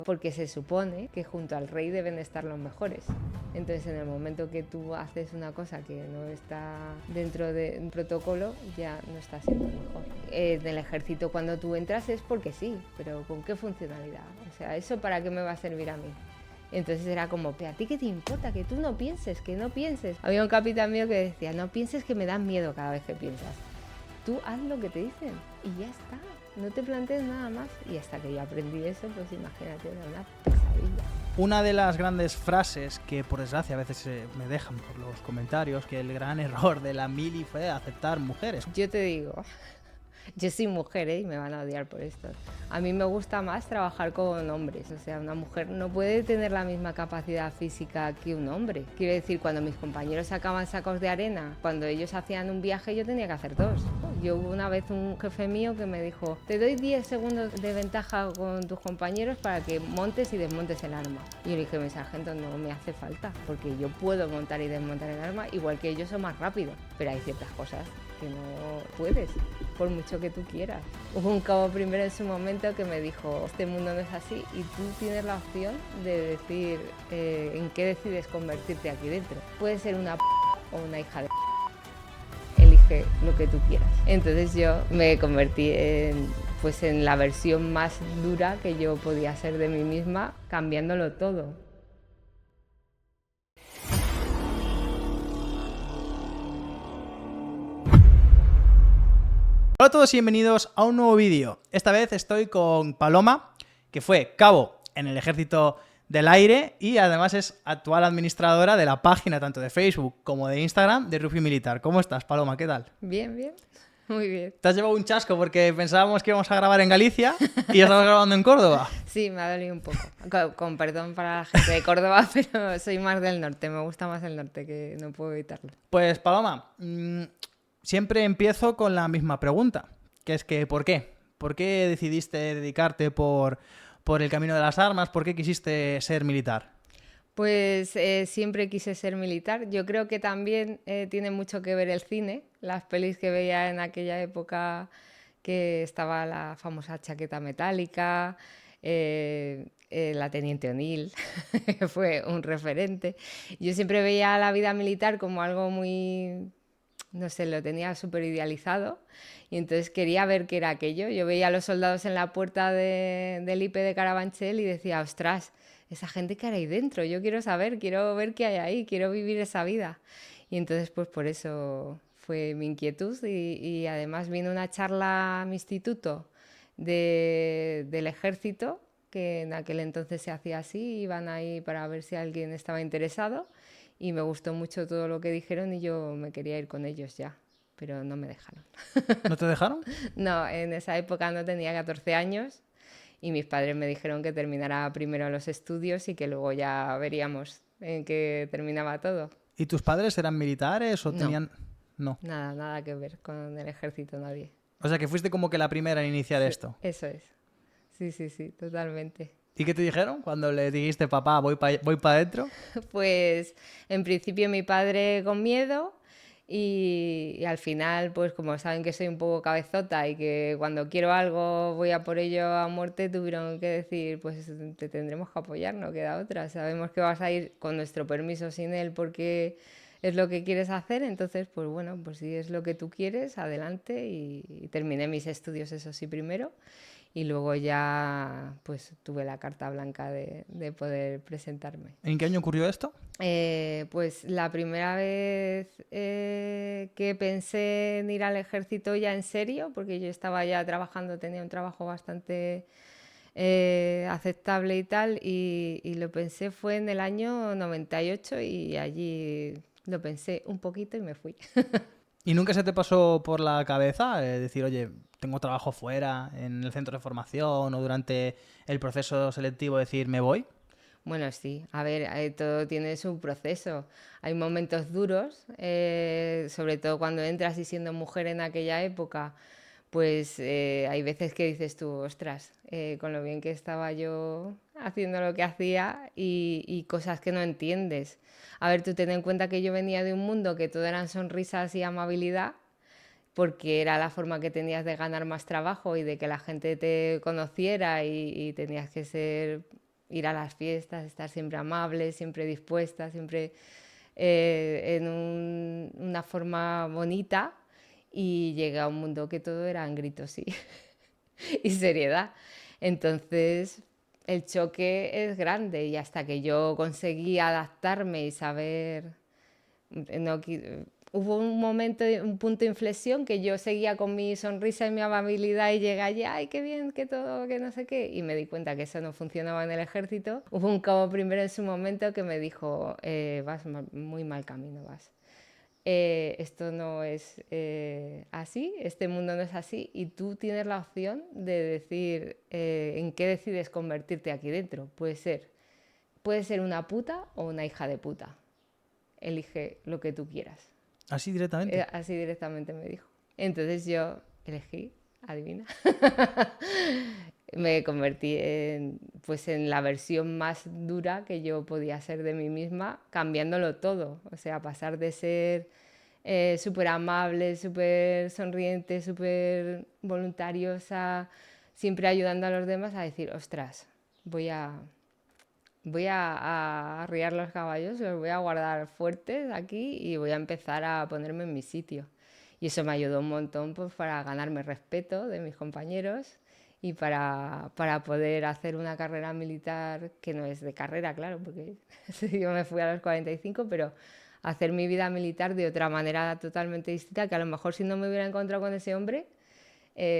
porque se supone que junto al rey deben estar los mejores. Entonces, en el momento que tú haces una cosa que no está dentro de un protocolo, ya no está siendo mejor. En el ejército, cuando tú entras es porque sí, pero ¿con qué funcionalidad? O sea, ¿eso para qué me va a servir a mí? Entonces era como, ¿a ti qué te importa? Que tú no pienses, que no pienses. Había un capitán mío que decía, no pienses, que me dan miedo cada vez que piensas. Tú haz lo que te dicen y ya está. No te plantees nada más. Y hasta que yo aprendí eso, pues imagínate, era una pesadilla. Una de las grandes frases que por desgracia a veces me dejan por los comentarios, que el gran error de la mili fue aceptar mujeres. Yo te digo, yo soy mujer, y me van a odiar por esto. A mí me gusta más trabajar con hombres. O sea, una mujer no puede tener la misma capacidad física que un hombre. Quiero decir, cuando mis compañeros sacaban sacos de arena, cuando ellos hacían un viaje, yo tenía que hacer 2. Yo hubo una vez un jefe mío que me dijo, te doy 10 segundos de ventaja con tus compañeros para que montes y desmontes el arma. Y yo le dije, mi sargento, no me hace falta, porque yo puedo montar y desmontar el arma, igual que ellos son más rápidos. Pero hay ciertas cosas que no puedes, por mucho que tú quieras. Hubo un cabo primero en su momento que me dijo, este mundo no es así y tú tienes la opción de decir en qué decides convertirte aquí dentro. Puede ser una o una hija de elige lo que tú quieras. Entonces yo me convertí en la versión más dura que yo podía ser de mí misma, cambiándolo todo. Hola a todos y bienvenidos a un nuevo vídeo. Esta vez estoy con Paloma, que fue cabo en el Ejército del Aire y además es actual administradora de la página tanto de Facebook como de Instagram de Rugby Militar. ¿Cómo estás, Paloma? ¿Qué tal? Bien, bien. Muy bien. Te has llevado un chasco porque pensábamos que íbamos a grabar en Galicia y ya estamos grabando en Córdoba. Sí, me ha dolido un poco. Con perdón para la gente de Córdoba, pero soy más del norte. Me gusta más el norte, que no puedo evitarlo. Pues, Paloma, siempre empiezo con la misma pregunta, que es que ¿por qué? ¿Por qué decidiste dedicarte por el camino de las armas? ¿Por qué quisiste ser militar? Pues siempre quise ser militar. Yo creo que también tiene mucho que ver el cine, las pelis que veía en aquella época, que estaba la famosa chaqueta metálica, la Teniente O'Neill, que fue un referente. Yo siempre veía la vida militar como algo muy, no sé, lo tenía súper idealizado y entonces quería ver qué era aquello. Yo veía a los soldados en la puerta del IP de Carabanchel y decía, ostras, esa gente que hay ahí dentro, yo quiero saber, quiero ver qué hay ahí, quiero vivir esa vida. Y entonces pues por eso fue mi inquietud y además vino una charla a mi instituto del ejército, que en aquel entonces se hacía así, iban ahí para ver si alguien estaba interesado y me gustó mucho todo lo que dijeron y yo me quería ir con ellos ya, pero no me dejaron. ¿No te dejaron? No, en esa época no tenía 14 años y mis padres me dijeron que terminara primero los estudios y que luego ya veríamos en qué terminaba todo. ¿Y tus padres eran militares o No, tenían...? No. nada que ver con el ejército, nadie. O sea, que fuiste como que la primera en iniciar Sí, esto. eso es. Sí, totalmente. ¿Y qué te dijeron cuando le dijiste, papá, voy para adentro? Pues en principio mi padre con miedo y al final, pues como saben que soy un poco cabezota y que cuando quiero algo voy a por ello a muerte, tuvieron que decir, pues te tendremos que apoyar, no queda otra. Sabemos que vas a ir con nuestro permiso sin él porque es lo que quieres hacer, entonces pues bueno, pues si es lo que tú quieres, adelante y terminé mis estudios, eso sí, primero. Y luego ya pues tuve la carta blanca de poder presentarme. ¿En qué año ocurrió esto? Pues la primera vez que pensé en ir al ejército ya en serio, porque yo estaba ya trabajando, tenía un trabajo bastante aceptable y tal, y lo pensé fue en el año 98 y allí lo pensé un poquito y me fui. ¿Y nunca se te pasó por la cabeza decir, oye, tengo trabajo fuera, en el centro de formación o durante el proceso selectivo, decir, me voy? Bueno, sí, a ver, todo tiene su proceso. Hay momentos duros, sobre todo cuando entras y siendo mujer en aquella época, pues hay veces que dices tú, ostras, con lo bien que estaba yo haciendo lo que hacía y cosas que no entiendes. A ver, tú ten en cuenta que yo venía de un mundo que todo eran sonrisas y amabilidad, porque era la forma que tenías de ganar más trabajo y de que la gente te conociera y tenías que ser ir a las fiestas, estar siempre amable, siempre dispuesta, siempre una forma bonita, y llegué a un mundo que todo eran gritos y seriedad. Entonces el choque es grande, y hasta que yo conseguí adaptarme y saber, no, hubo un momento, un punto de inflexión que yo seguía con mi sonrisa y mi amabilidad y llegué allí, ay, qué bien, que todo, que no sé qué, y me di cuenta que eso no funcionaba en el ejército. Hubo un cabo primero en su momento que me dijo, vas muy mal camino, vas. Esto no es así, este mundo no es así, y tú tienes la opción de decir en qué decides convertirte aquí dentro. Puede ser una puta o una hija de puta. Elige lo que tú quieras. Así directamente. Así directamente me dijo. Entonces yo elegí, adivina. Me convertí pues en la versión más dura que yo podía ser de mí misma, cambiándolo todo. O sea, pasar de ser súper amable, súper sonriente, súper voluntariosa, siempre ayudando a los demás, a decir, ostras, voy a arriar los caballos, los voy a guardar fuertes aquí y voy a empezar a ponerme en mi sitio. Y eso me ayudó un montón, pues, para ganarme respeto de mis compañeros y para poder hacer una carrera militar, que no es de carrera, claro, porque yo me fui a los 45, pero hacer mi vida militar de otra manera totalmente distinta, que a lo mejor si no me hubiera encontrado con ese hombre,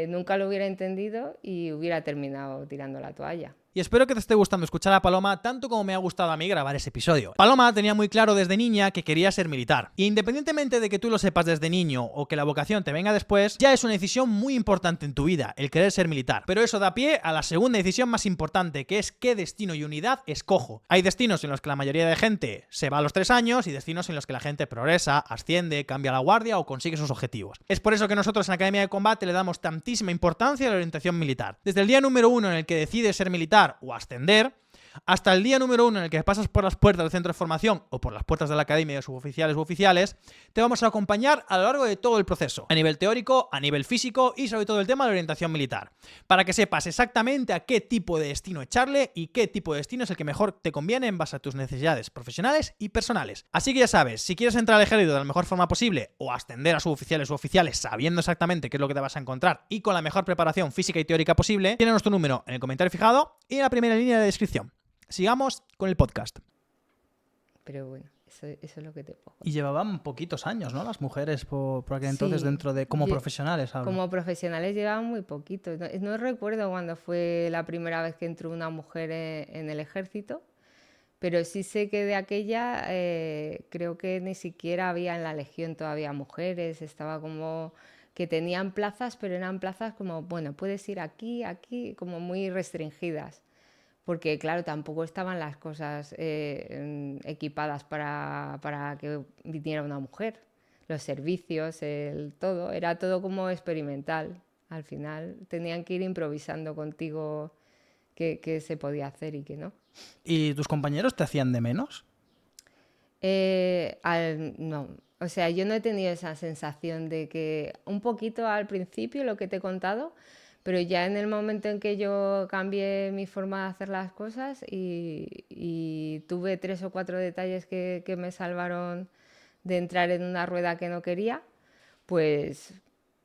nunca lo hubiera entendido y hubiera terminado tirando la toalla. Y espero que te esté gustando escuchar a Paloma tanto como me ha gustado a mí grabar ese episodio. Paloma tenía muy claro desde niña que quería ser militar. Y independientemente de que tú lo sepas desde niño o que la vocación te venga después, ya es una decisión muy importante en tu vida, el querer ser militar. Pero eso da pie a la segunda decisión más importante, que es qué destino y unidad escojo. Hay destinos en los que la mayoría de gente se va a los 3 años y destinos en los que la gente progresa, asciende, cambia la guardia o consigue sus objetivos. Es por eso que nosotros en Academia de Combate le damos tantísima importancia a la orientación militar. Desde el día número 1 en el que decides ser militar o ascender, hasta el día número 1 en el que pasas por las puertas del centro de formación o por las puertas de la academia de suboficiales u oficiales, te vamos a acompañar a lo largo de todo el proceso, a nivel teórico, a nivel físico y sobre todo el tema de la orientación militar, para que sepas exactamente a qué tipo de destino echarle y qué tipo de destino es el que mejor te conviene en base a tus necesidades profesionales y personales. Así que ya sabes, si quieres entrar al ejército de la mejor forma posible o ascender a suboficiales u oficiales sabiendo exactamente qué es lo que te vas a encontrar y con la mejor preparación física y teórica posible, tienes nuestro número en el comentario fijado y en la primera línea de descripción. Sigamos con el podcast. Pero bueno, eso es lo que te puedo contar. Y llevaban poquitos años, ¿no? Las mujeres por aquel entonces Sí, dentro de... como profesionales, hablo. Como profesionales llevaban muy poquito. No recuerdo cuándo fue la primera vez que entró una mujer en el ejército, pero sí sé que de aquella creo que ni siquiera había en la Legión todavía mujeres. Estaba como que tenían plazas, pero eran plazas como, bueno, puedes ir aquí, aquí, como muy restringidas. Porque claro, tampoco estaban las cosas equipadas para que viniera una mujer. Los servicios, todo, era todo como experimental. Al final tenían que ir improvisando contigo qué se podía hacer y qué no. ¿Y tus compañeros te hacían de menos? No, o sea, yo no he tenido esa sensación de que un poquito al principio, lo que te he contado, pero ya en el momento en que yo cambié mi forma de hacer las cosas y tuve 3 o 4 detalles que me salvaron de entrar en una rueda que no quería, pues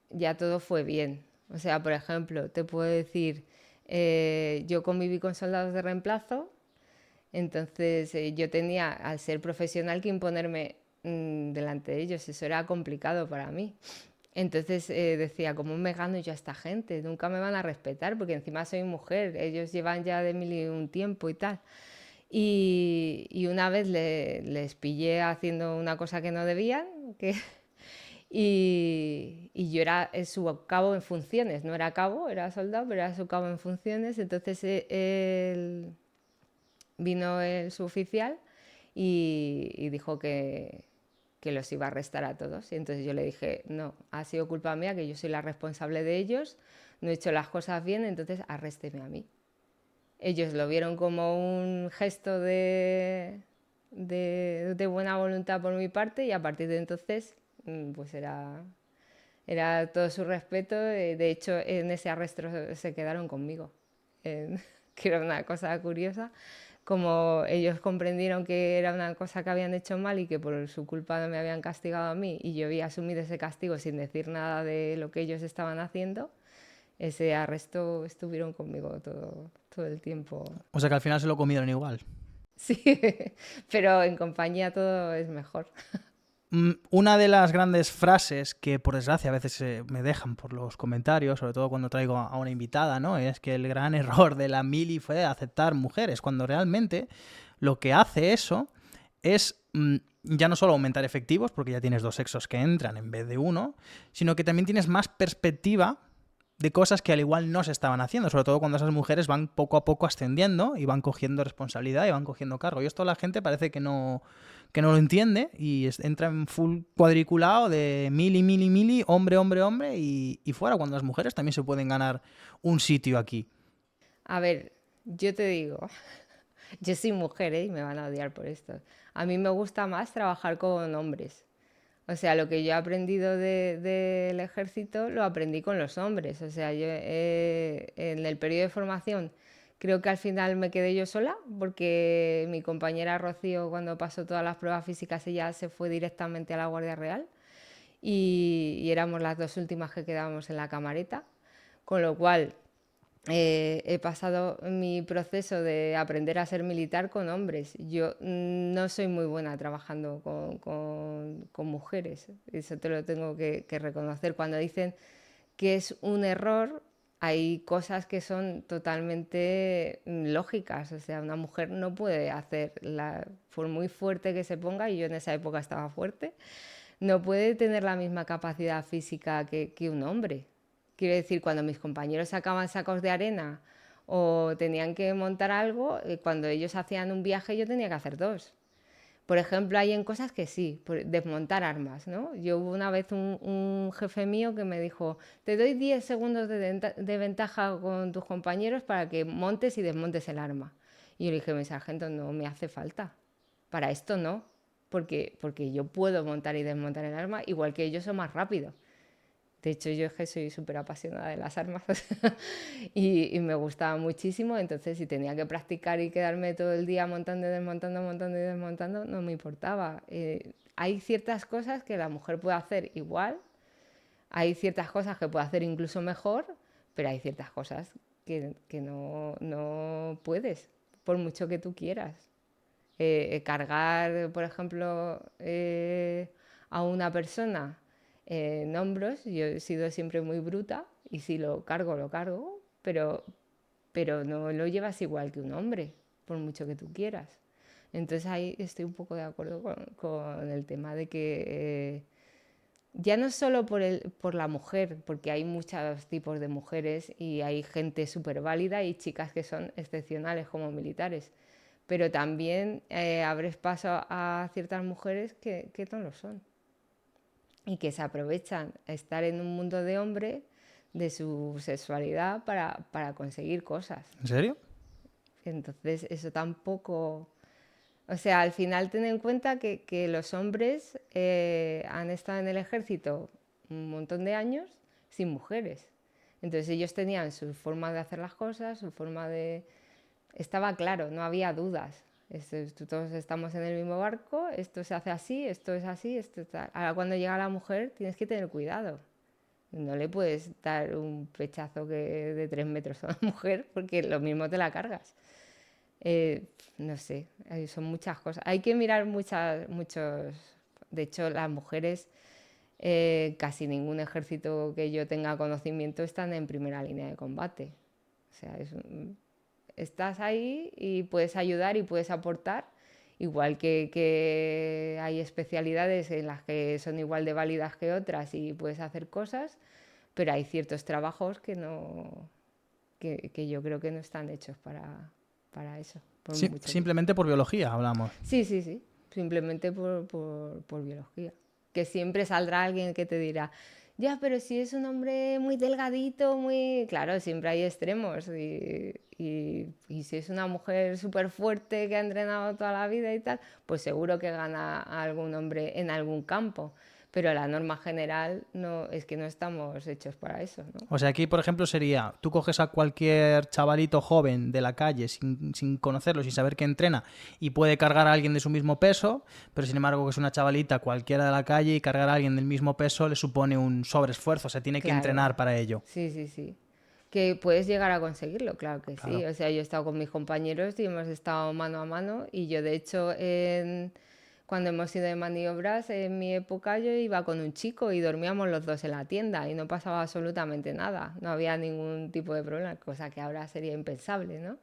ya todo fue bien. O sea, por ejemplo, te puedo decir, yo conviví con soldados de reemplazo, entonces yo tenía, al ser profesional, que imponerme delante de ellos. Eso era complicado para mí. Entonces decía, ¿cómo me gano yo a esta gente? Nunca me van a respetar porque encima soy mujer, ellos llevan ya de mil y un tiempo y tal. Y una vez les pillé haciendo una cosa que no debían, y yo era su cabo en funciones, no era cabo, era soldado, pero era su cabo en funciones. Entonces vino el suboficial y dijo que los iba a arrestar a todos. Y entonces yo le dije, no, ha sido culpa mía, que yo soy la responsable de ellos, no he hecho las cosas bien, entonces arrésteme a mí. Ellos lo vieron como un gesto de buena voluntad por mi parte, y a partir de entonces pues era todo su respeto. De hecho, en ese arresto se quedaron conmigo. que era una cosa curiosa. Como ellos comprendieron que era una cosa que habían hecho mal y que por su culpa no me habían castigado a mí y yo había asumido ese castigo sin decir nada de lo que ellos estaban haciendo, ese arresto estuvieron conmigo todo el tiempo. O sea que al final se lo comieron igual. Sí, pero en compañía todo es mejor. Una de las grandes frases que por desgracia a veces me dejan por los comentarios, sobre todo cuando traigo a una invitada, ¿no? Es que el gran error de la mili fue aceptar mujeres, cuando realmente lo que hace eso es ya no solo aumentar efectivos, porque ya tienes 2 sexos que entran en vez de uno, sino que también tienes más perspectiva de cosas que al igual no se estaban haciendo, sobre todo cuando esas mujeres van poco a poco ascendiendo y van cogiendo responsabilidad y van cogiendo cargo. Y esto la gente parece que no lo entiende y entra en full cuadriculado de mili, hombre, hombre, hombre y fuera, cuando las mujeres también se pueden ganar un sitio aquí. A ver, yo te digo, yo soy mujer, ¿eh? Y me van a odiar por esto. A mí me gusta más trabajar con hombres. O sea, lo que yo he aprendido del ejército lo aprendí con los hombres. O sea, yo en el periodo de formación creo que al final me quedé yo sola porque mi compañera Rocío cuando pasó todas las pruebas físicas ella se fue directamente a la Guardia Real y éramos las 2 últimas que quedábamos en la camareta. Con lo cual he pasado mi proceso de aprender a ser militar con hombres. Yo no soy muy buena trabajando con mujeres, eso te lo tengo que reconocer. Cuando dicen que es un error, hay cosas que son totalmente lógicas. O sea, una mujer no puede hacerla, por muy fuerte que se ponga, y yo en esa época estaba fuerte, no puede tener la misma capacidad física que un hombre. Quiero decir, cuando mis compañeros sacaban sacos de arena o tenían que montar algo, cuando ellos hacían un viaje yo tenía que hacer 2. Por ejemplo, hay en cosas que sí, desmontar armas, ¿no? Yo hubo una vez un jefe mío que me dijo, te doy 10 segundos de ventaja con tus compañeros para que montes y desmontes el arma. Y yo le dije, mi sargento, no me hace falta. Para esto no, porque yo puedo montar y desmontar el arma igual que ellos son más rápidos. De hecho, yo es que soy súper apasionada de las armas y me gustaba muchísimo, entonces si tenía que practicar y quedarme todo el día montando y desmontando, montando y desmontando, no me importaba. Hay ciertas cosas que la mujer puede hacer igual, hay ciertas cosas que puede hacer incluso mejor, pero hay ciertas cosas que no puedes, por mucho que tú quieras. Cargar, por ejemplo, a una persona en hombros, yo he sido siempre muy bruta y si lo cargo, pero no lo llevas igual que un hombre, por mucho que tú quieras. Entonces ahí estoy un poco de acuerdo con el tema de que ya no solo por la mujer, porque hay muchos tipos de mujeres y hay gente súper válida y chicas que son excepcionales como militares, pero también abres paso a ciertas mujeres que no lo son y que se aprovechan a estar en un mundo de hombre de su sexualidad para conseguir cosas. ¿En serio? Entonces eso tampoco... O sea, al final ten en cuenta que los hombres han estado en el ejército un montón de años sin mujeres. Entonces ellos tenían su forma de hacer las cosas, su forma de... Estaba claro, no había dudas. Todos estamos en el mismo barco, esto se hace así, esto es así, esto tal. Ahora cuando llega la mujer tienes que tener cuidado. No le puedes dar un pechazo de 3 metros a una mujer porque lo mismo te la cargas. No sé, son muchas cosas. Hay que mirar muchos... De hecho, las mujeres, casi ningún ejército que yo tenga conocimiento están en primera línea de combate. O sea, estás ahí y puedes ayudar y puedes aportar, igual que hay especialidades en las que son igual de válidas que otras y puedes hacer cosas, pero hay ciertos trabajos que yo creo que no están hechos para eso. Sí, simplemente por biología hablamos. Sí, sí, sí, simplemente por biología. Que siempre saldrá alguien que te dirá, ya, pero si es un hombre muy delgadito, muy... Claro, siempre hay extremos. Y si es una mujer súper fuerte que ha entrenado toda la vida y tal, pues seguro que gana a algún hombre en algún campo. pero la norma general no es que no estamos hechos para eso, ¿no? O sea, aquí, por ejemplo, sería, tú coges a cualquier chavalito joven de la calle sin conocerlo, sin saber que entrena, y puede cargar a alguien de su mismo peso, pero sin embargo, que es una chavalita cualquiera de la calle y cargar a alguien del mismo peso le supone un sobreesfuerzo, o sea, tiene que Claro, entrenar para ello. sí, sí, sí. Que puedes llegar a conseguirlo, claro que sí. Claro. O sea, yo he estado con mis compañeros y hemos estado mano a mano y yo de hecho cuando hemos ido de maniobras en mi época yo iba con un chico y dormíamos los dos en la tienda y no pasaba absolutamente nada, no había ningún tipo de problema, cosa que ahora sería impensable, ¿no?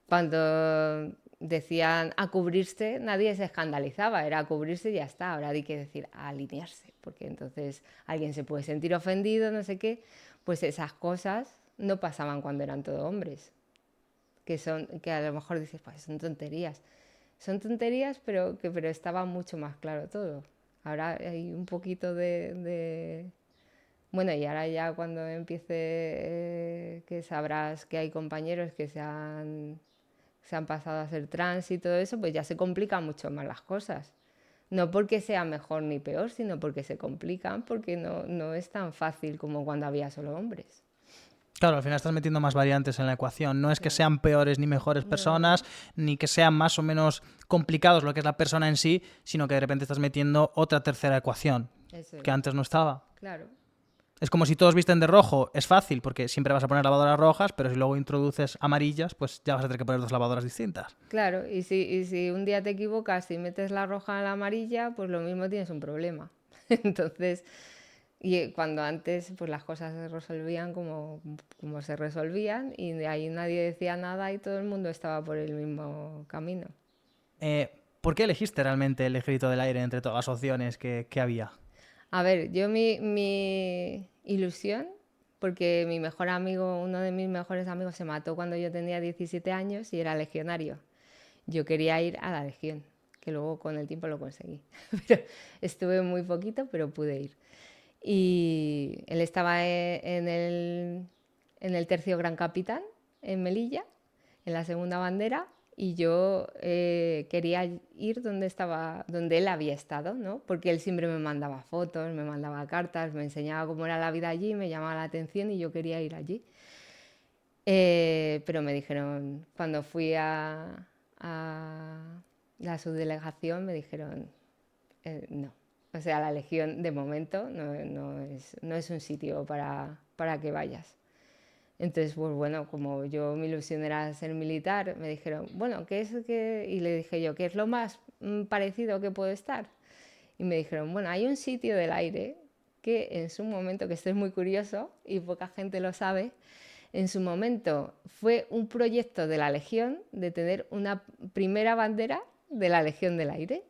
Cuando decían a cubrirse, nadie se escandalizaba, era a cubrirse y ya está. Ahora hay que decir a alinearse, porque entonces alguien se puede sentir ofendido, no sé qué. Pues esas cosas no pasaban cuando eran todos hombres, que a lo mejor dices, pues son tonterías. Son tonterías, pero estaba mucho más claro todo. Ahora hay un poquito bueno, y ahora ya cuando empiece, que sabrás que hay compañeros que se han pasado a ser trans y todo eso, pues ya se complican mucho más las cosas. No porque sea mejor ni peor, sino porque se complican, porque no es tan fácil como cuando había solo hombres. Claro, al final estás metiendo más variantes en la ecuación. No es que Claro. sean peores ni mejores No, personas, ni que sean más o menos complicados lo que es la persona en sí, sino que de repente estás metiendo otra tercera ecuación eso que es. antes no estaba. Claro. Es como si todos visten de rojo, es fácil porque siempre vas a poner lavadoras rojas, pero si luego introduces amarillas, pues ya vas a tener que poner dos lavadoras distintas. Claro, y si un día te equivocas y metes la roja en la amarilla, pues lo mismo tienes un problema. Entonces, cuando antes pues las cosas se resolvían como se resolvían y de ahí nadie decía nada y todo el mundo estaba por el mismo camino. ¿Por qué elegiste realmente el Ejército del Aire entre todas las opciones que había? A ver, yo mi ilusión, porque mi mejor amigo, uno de mis mejores amigos se mató cuando yo tenía 17 años y era legionario. Yo quería ir a la legión, que luego con el tiempo lo conseguí. Pero estuve muy poquito, pero pude ir. Y él estaba en el tercio Gran Capitán, en Melilla, en la segunda bandera, y yo quería ir donde él había estado, ¿no? Porque él siempre me mandaba fotos, me mandaba cartas, me enseñaba cómo era la vida allí, me llamaba la atención y yo quería ir allí. Pero me dijeron, cuando fui a la subdelegación, me dijeron, no. O sea, la Legión de momento no es un sitio para que vayas. Entonces, pues bueno, como yo mi ilusión era ser militar, me dijeron, bueno, ¿qué es que...? Y le dije yo, ¿qué es lo más parecido que puedo estar? Y me dijeron, bueno, hay un sitio del aire que en su momento, que esto es muy curioso y poca gente lo sabe, en su momento fue un proyecto de la Legión de tener una primera bandera de la Legión del Aire.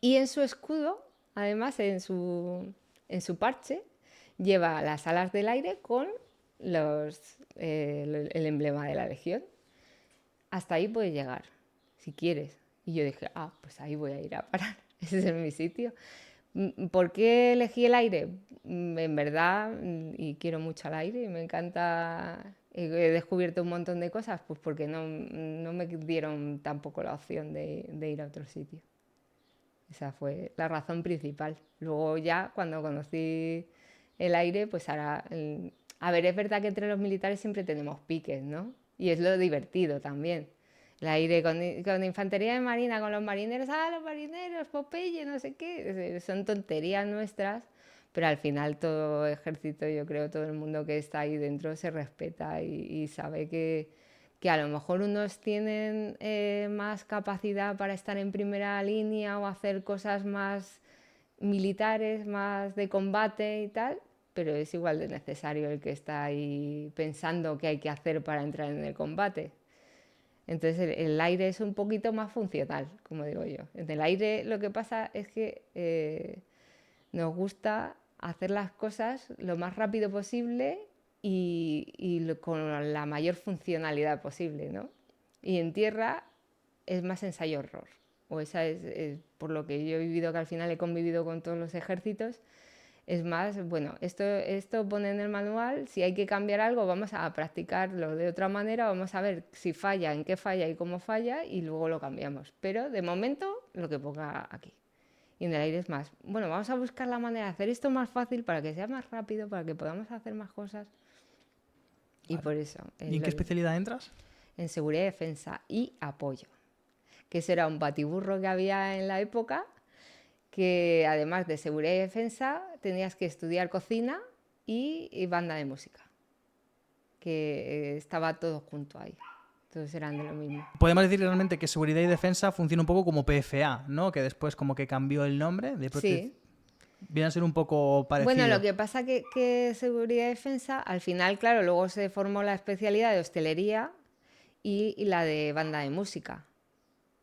Y en su escudo, además en su parche, lleva las alas del aire con el emblema de la Legión. Hasta ahí puedes llegar, si quieres. Y yo dije, pues ahí voy a ir a parar. Ese es mi sitio. ¿Por qué elegí el aire? En verdad, y quiero mucho al aire, y me encanta. He descubierto un montón de cosas, pues porque no me dieron tampoco la opción de ir a otro sitio. Esa fue la razón principal. Luego ya, cuando conocí el aire, pues ahora... A ver, es verdad que entre los militares siempre tenemos piques, ¿no? Y es lo divertido también. El aire con infantería de marina, con los marineros, los marineros, Popeye, no sé qué. Son tonterías nuestras, pero al final todo ejército, yo creo, todo el mundo que está ahí dentro se respeta y sabe que a lo mejor unos tienen más capacidad para estar en primera línea o hacer cosas más militares, más de combate y tal, pero es igual de necesario el que está ahí pensando qué hay que hacer para entrar en el combate. Entonces el aire es un poquito más funcional, como digo yo. En el aire lo que pasa es que nos gusta hacer las cosas lo más rápido posible y con la mayor funcionalidad posible, ¿no? Y en tierra es más ensayo-error. O esa es, por lo que yo he vivido, que al final he convivido con todos los ejércitos, es más, bueno, esto pone en el manual, si hay que cambiar algo vamos a practicarlo de otra manera, vamos a ver si falla, en qué falla y cómo falla y luego lo cambiamos. Pero de momento lo que ponga aquí. Y en el aire es más, bueno, vamos a buscar la manera de hacer esto más fácil para que sea más rápido, para que podamos hacer más cosas. Y Vale. por eso, ¿Y en qué especialidad entras? en seguridad y defensa y apoyo, que ese era un batiburro que había en la época, que además de seguridad y defensa tenías que estudiar cocina y banda de música, que estaba todo junto ahí. Todos eran de lo mismo. Podemos decir realmente que seguridad y defensa funciona un poco como PFA, ¿no? Que después como que cambió el nombre de Sí. Viene a ser un poco Bueno, lo parecido. que pasa que seguridad y defensa, al final, claro, luego se formó la especialidad de hostelería y la de banda de música.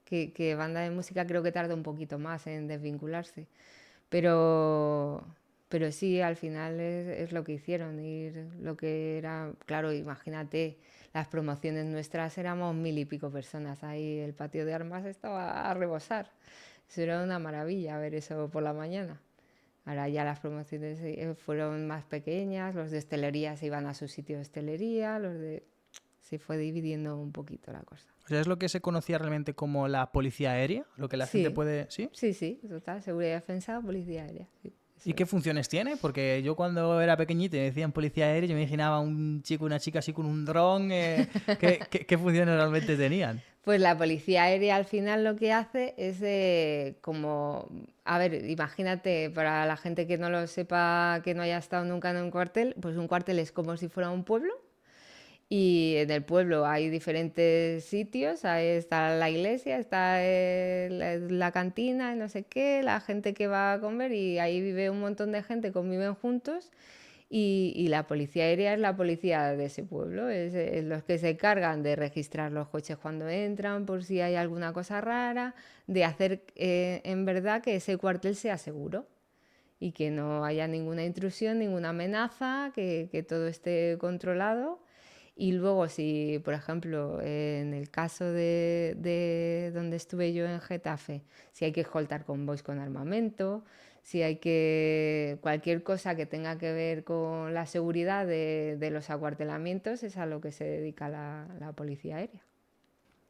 Que banda de música creo que tarda un poquito más en desvincularse. Pero, pero sí, al final es lo que hicieron. Ir lo que era, claro, imagínate, las promociones nuestras éramos 1000 y pico personas. Ahí el patio de armas estaba a rebosar. Eso era una maravilla ver eso por la mañana. Ahora ya las promociones fueron más pequeñas, los de hostelería se iban a su sitio de hostelería, los de... Se fue dividiendo un poquito la cosa. O sea, es lo que se conocía realmente como la policía aérea, lo que la gente Sí, puede... ¿Sí? sí, total, seguridad y defensa, policía aérea. Sí, ¿Y eso qué es. funciones tiene? Porque yo cuando era pequeñito y me decían policía aérea, yo me imaginaba un chico, una chica así con un dron. ¿Qué funciones realmente tenían? Pues la policía aérea al final lo que hace es como, a ver, imagínate, para la gente que no lo sepa, que no haya estado nunca en un cuartel, pues un cuartel es como si fuera un pueblo. Y en el pueblo hay diferentes sitios, ahí está la iglesia, está la cantina, no sé qué, la gente que va a comer y ahí vive un montón de gente, conviven juntos y la policía aérea es la policía de ese pueblo, es los que se cargan de registrar los coches cuando entran por si hay alguna cosa rara, de hacer en verdad que ese cuartel sea seguro y que no haya ninguna intrusión, ninguna amenaza, que todo esté controlado. Y luego, si, por ejemplo, en el caso de donde estuve yo en Getafe, si hay que escoltar convoys con armamento, si hay que... cualquier cosa que tenga que ver con la seguridad de los acuartelamientos, es a lo que se dedica la policía aérea.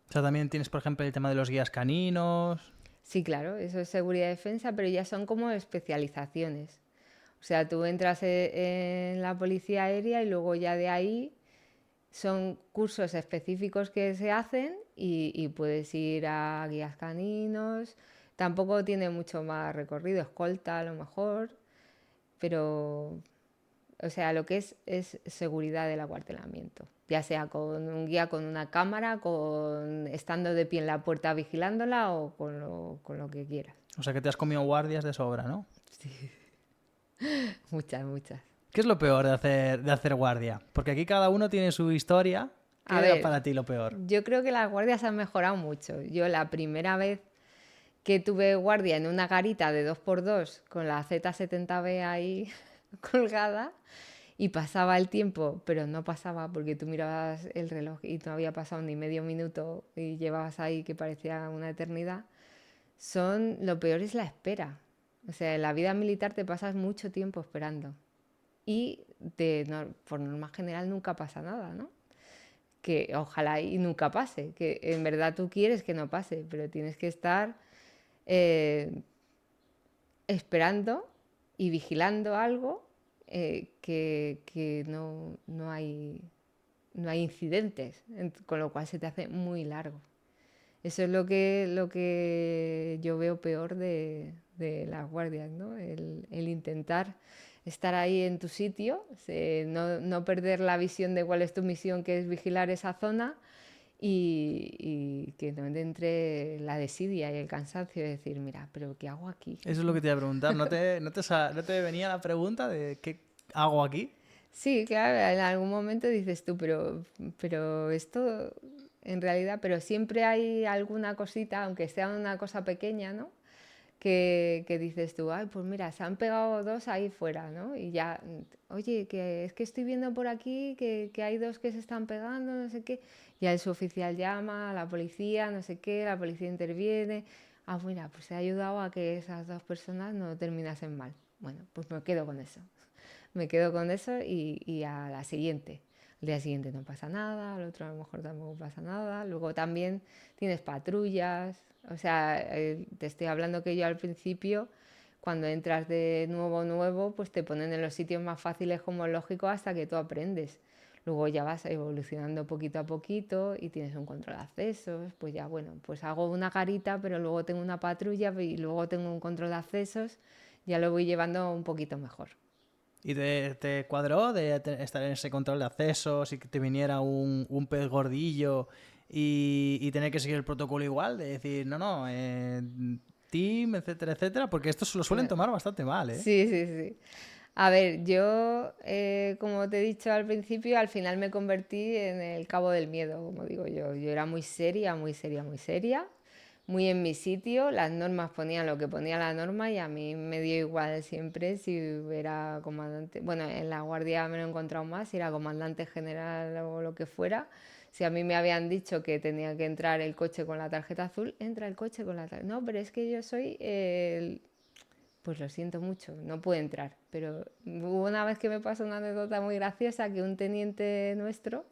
O sea, también tienes, por ejemplo, el tema de los guías caninos. Sí, claro, eso es seguridad y defensa, pero ya son como especializaciones. O sea, tú entras en la policía aérea y luego ya de ahí son cursos específicos que se hacen y puedes ir a guías caninos. Tampoco tiene mucho más recorrido, escolta a lo mejor, pero, o sea, lo que es seguridad del acuartelamiento. Ya sea con un guía con una cámara, con estando de pie en la puerta vigilándola o con lo que quieras. O sea, que te has comido guardias de sobra, ¿no? Muchas, muchas. ¿Qué es lo peor de hacer guardia? Porque aquí cada uno tiene su historia. A ¿Qué era ver, para ti lo peor? yo creo que las guardias han mejorado mucho. Yo la primera vez que tuve guardia en una garita de 2x2 con la Z70B ahí colgada y pasaba el tiempo, pero no pasaba porque tú mirabas el reloj y no había pasado ni medio minuto y llevabas ahí que parecía una eternidad. Lo peor es la espera. O sea, en la vida militar te pasas mucho tiempo esperando y por norma general nunca pasa nada, ¿no? Que ojalá y nunca pase, que en verdad tú quieres que no pase, pero tienes que estar eh, esperando y vigilando algo que no hay incidentes, con lo cual se te hace muy largo. Eso es lo que yo veo peor de las guardias, ¿no? El intentar estar ahí en tu sitio, no perder la visión de cuál es tu misión, que es vigilar esa zona, y que no te entre la desidia y el cansancio de decir, mira, pero ¿qué hago aquí? Eso es lo que te iba a preguntar. ¿No te venía la pregunta de qué hago aquí? Sí, claro, en algún momento dices tú, pero esto en realidad, pero siempre hay alguna cosita, aunque sea una cosa pequeña, ¿no? Que dices tú, ay, pues mira, se han pegado dos ahí fuera, ¿no? Y ya, oye, que es que estoy viendo por aquí que hay dos que se están pegando, no sé qué. Ya el suboficial llama a la policía, no sé qué, la policía interviene. Ah, mira, pues he ayudado a que esas dos personas no terminasen mal. Bueno, pues me quedo con eso. Me quedo con eso y a la siguiente. Al día siguiente no pasa nada, al otro a lo mejor tampoco pasa nada. Luego también tienes patrullas, O sea, te estoy hablando que yo al principio, cuando entras de nuevo, pues te ponen en los sitios más fáciles como lógico hasta que tú aprendes. Luego ya vas evolucionando poquito a poquito y tienes un control de accesos, pues ya bueno, pues hago una garita, pero luego tengo una patrulla y luego tengo un control de accesos, ya lo voy llevando un poquito mejor. ¿Y te cuadró de estar en ese control de accesos y que te viniera un pez gordillo y tener que seguir el protocolo igual? De decir, no, team, etcétera, etcétera, porque esto se lo suelen tomar bastante mal, ¿eh? Sí, sí, sí. A ver, yo, como te he dicho al principio, al final me convertí en el cabo del miedo, como digo yo. Yo era muy seria, muy seria, muy seria, muy en mi sitio. Las normas ponían lo que ponía la norma y a mí me dio igual siempre si era comandante. Bueno, en la guardia me lo he encontrado más, si era comandante general o lo que fuera. Si a mí me habían dicho que tenía que entrar el coche con la tarjeta azul, entra el coche con la tarjeta. No, pero es que yo soy el pues lo siento mucho, no puede entrar. Pero hubo una vez que me pasó una anécdota muy graciosa que un teniente nuestro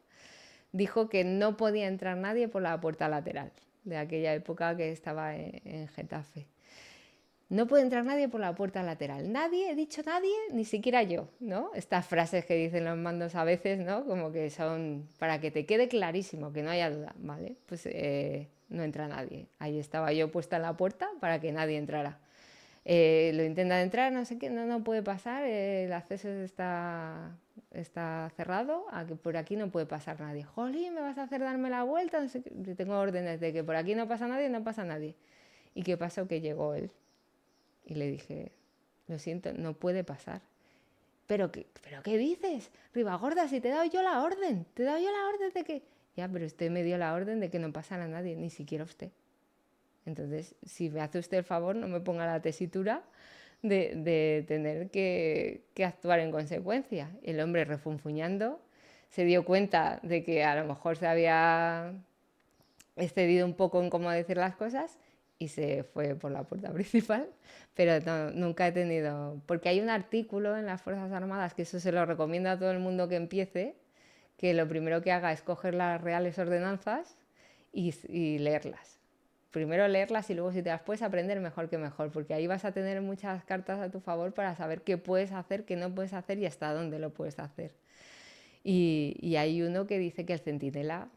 dijo que no podía entrar nadie por la puerta lateral de aquella época que estaba en Getafe. No puede entrar nadie por la puerta lateral. Nadie, he dicho nadie, ni siquiera yo, ¿no? Estas frases que dicen los mandos a veces, ¿no? Como que son para que te quede clarísimo, que no haya duda, ¿vale? Pues no entra nadie. Ahí estaba yo puesta en la puerta para que nadie entrara. Lo intentan entrar, no sé qué, no puede pasar, el acceso está cerrado, a que por aquí no puede pasar nadie. Jolín, ¿me vas a hacer darme la vuelta? No sé qué. Tengo órdenes de que por aquí no pasa nadie, no pasa nadie. ¿Y qué pasó? Que llegó él. Y le dije, lo siento, no puede pasar. ¿Pero qué dices? Ribagorda, si te he dado yo la orden, te he dado yo la orden de que... Ya, pero usted me dio la orden de que no pasara nadie, ni siquiera usted. Entonces, si me hace usted el favor, no me ponga la tesitura de tener que actuar en consecuencia. El hombre, refunfuñando, se dio cuenta de que a lo mejor se había excedido un poco en cómo decir las cosas y se fue por la puerta principal, pero no, nunca he tenido... Porque hay un artículo en las Fuerzas Armadas, que eso se lo recomiendo a todo el mundo que empiece, que lo primero que haga es coger las reales ordenanzas y leerlas. Primero leerlas y luego si te las puedes aprender mejor que mejor, porque ahí vas a tener muchas cartas a tu favor para saber qué puedes hacer, qué no puedes hacer y hasta dónde lo puedes hacer. Y hay uno que dice que el centinela,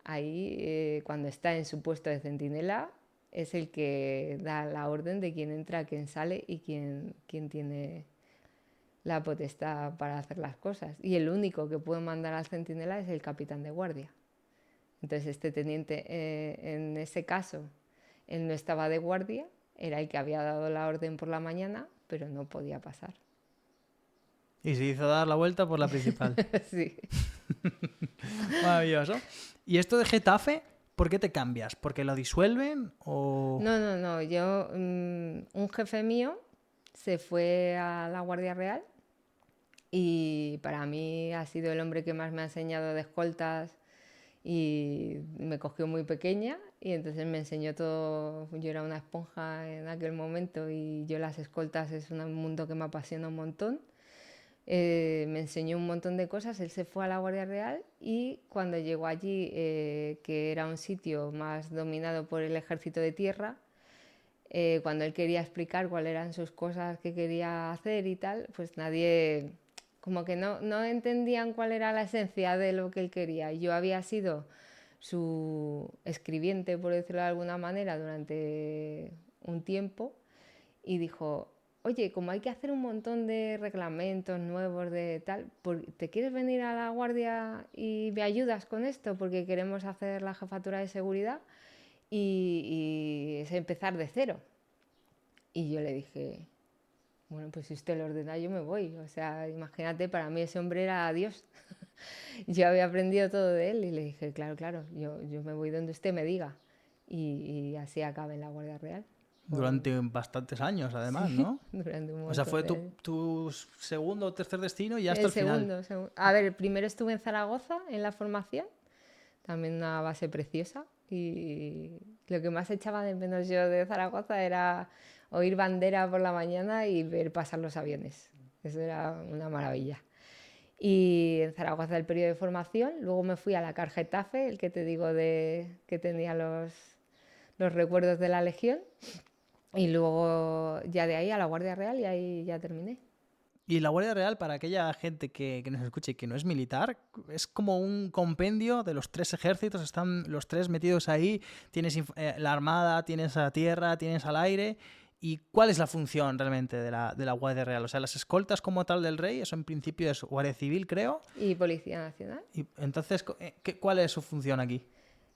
ahí cuando está en su puesto de centinela, es el que da la orden de quién entra, quién sale y quién tiene la potestad para hacer las cosas. Y el único que puede mandar al centinela es el capitán de guardia. Entonces este teniente, en ese caso, él no estaba de guardia, era el que había dado la orden por la mañana, pero no podía pasar. Y se hizo dar la vuelta por la principal. Sí. Maravilloso. ¿Y esto de Getafe, por qué te cambias? ¿Porque lo disuelven o...? No, yo, un jefe mío se fue a la Guardia Real y para mí ha sido el hombre que más me ha enseñado de escoltas y me cogió muy pequeña y entonces me enseñó todo. Yo era una esponja en aquel momento y yo las escoltas es un mundo que me apasiona un montón. Me enseñó un montón de cosas, él se fue a la Guardia Real y cuando llegó allí, que era un sitio más dominado por el ejército de tierra, cuando él quería explicar cuáles eran sus cosas que quería hacer y tal, pues nadie, como que no entendían cuál era la esencia de lo que él quería. Yo había sido su escribiente, por decirlo de alguna manera, durante un tiempo y dijo, oye, como hay que hacer un montón de reglamentos nuevos de tal, ¿te quieres venir a la guardia y me ayudas con esto? Porque queremos hacer la jefatura de seguridad y es empezar de cero. Y yo le dije, bueno, pues si usted lo ordena, yo me voy. O sea, imagínate, para mí ese hombre era Dios. Yo había aprendido todo de él y le dije, claro, yo me voy donde usted me diga. Y así acabé en la Guardia Real. Durante bastantes años, además, Sí, ¿no? durante un O sea, montón fue de años. tu segundo o tercer destino y ya hasta El el final. segundo. A ver, primero estuve en Zaragoza en la formación, también una base preciosa. Y lo que más echaba de menos yo de Zaragoza era oír bandera por la mañana y ver pasar los aviones. Eso era una maravilla. Y en Zaragoza el periodo de formación, luego me fui a la Cargetafe, el que te digo de que tenía los recuerdos de la Legión. Y luego ya de ahí a la Guardia Real y ahí ya terminé. Y la Guardia Real, para aquella gente que nos escuche y que no es militar, es como un compendio de los 3 ejércitos, están los 3 metidos ahí, tienes la Armada, tienes a tierra, tienes al aire. ¿Y cuál es la función realmente de la Guardia Real? O sea, las escoltas como tal del rey, eso en principio es Guardia Civil, creo. Y Policía Nacional. Y entonces, ¿cuál es su función aquí?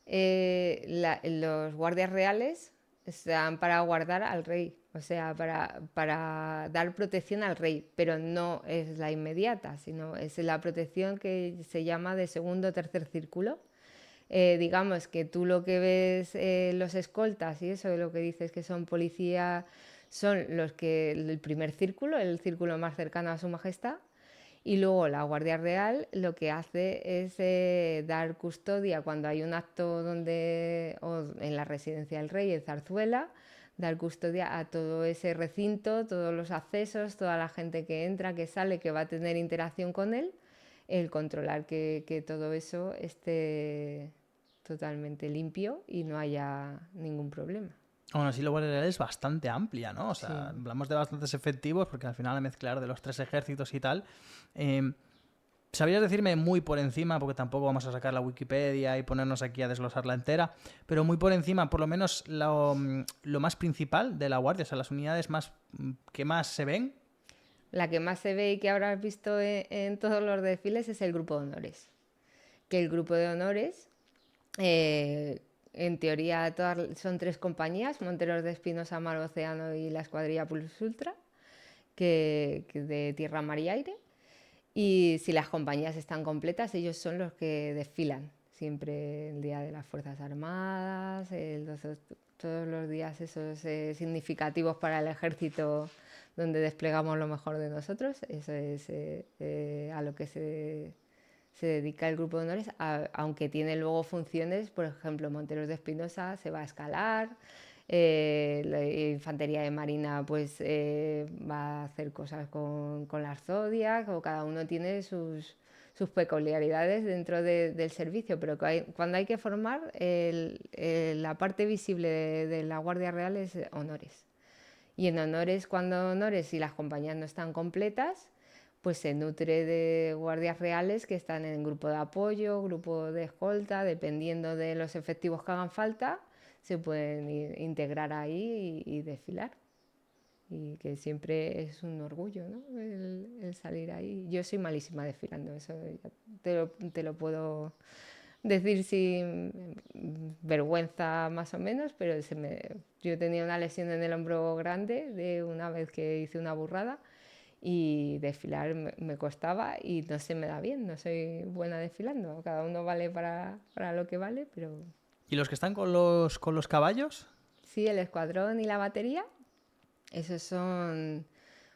Los guardias reales están para guardar al rey, o sea, para dar protección al rey, pero no es la inmediata, sino es la protección que se llama de segundo o tercer círculo. Digamos que tú lo que ves, los escoltas y eso, lo que dices que son policía, son los que el primer círculo, el círculo más cercano a su majestad. Y luego la Guardia Real lo que hace es dar custodia cuando hay un acto donde, o en la residencia del rey, en Zarzuela, dar custodia a todo ese recinto, todos los accesos, toda la gente que entra, que sale, que va a tener interacción con él, el controlar que todo eso esté totalmente limpio y no haya ningún problema. Aún así, la Guardia Real es bastante amplia, ¿no? O sea, Sí. hablamos de bastantes efectivos porque al final, a mezclar de los 3 ejércitos y tal. eh, ¿Sabrías decirme muy por encima, porque tampoco vamos a sacar la Wikipedia y ponernos aquí a desglosarla entera, pero muy por encima, por lo menos lo más principal de la Guardia, o sea, las unidades más que más se ven? La que más se ve y que habrás visto en todos los desfiles es el grupo de honores. Que el grupo de honores, en teoría, son 3 compañías: Monteros de Espinosa, Mar Océano y la Escuadrilla Plus Ultra, que de tierra, mar y aire. Y si las compañías están completas, ellos son los que desfilan. Siempre el Día de las Fuerzas Armadas, todos los días esos significativos para el ejército, donde desplegamos lo mejor de nosotros. Eso es a lo que se dedica el grupo de honores, aunque tiene luego funciones. Por ejemplo, Monteros de Espinosa se va a escalar, la infantería de marina pues va a hacer cosas con las zodiac, o cada uno tiene sus peculiaridades dentro del servicio, pero cuando hay que formar, la parte visible de la Guardia Real es honores. Y en honores, cuando honores, si las compañías no están completas, pues se nutre de guardias reales que están en grupo de apoyo, grupo de escolta, dependiendo de los efectivos que hagan falta, se pueden integrar ahí y desfilar. Y que siempre es un orgullo, ¿no? El salir ahí. Yo soy malísima desfilando, eso ya te lo puedo decir sin vergüenza más o menos, pero yo tenía una lesión en el hombro grande de una vez que hice una burrada, y desfilar me costaba y no se me da bien, no soy buena desfilando. Cada uno vale para lo que vale, pero ¿Y los que están con los caballos? sí, el escuadrón y la batería, esos son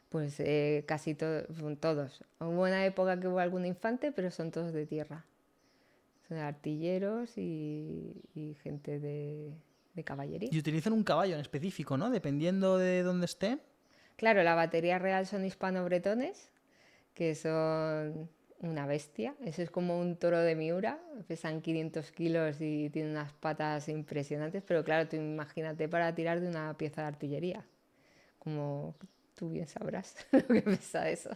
pues casi todos. Hubo una época que hubo algún infante, pero son todos de tierra. Son artilleros y gente de caballería. Y utilizan un caballo en específico, ¿no? Dependiendo de dónde estén. Claro, la batería real son hispano-bretones, que son una bestia. Eso es como un toro de Miura, pesan 500 kilos y tienen unas patas impresionantes, pero claro, tú imagínate para tirar de una pieza de artillería, como tú bien sabrás lo que pesa eso.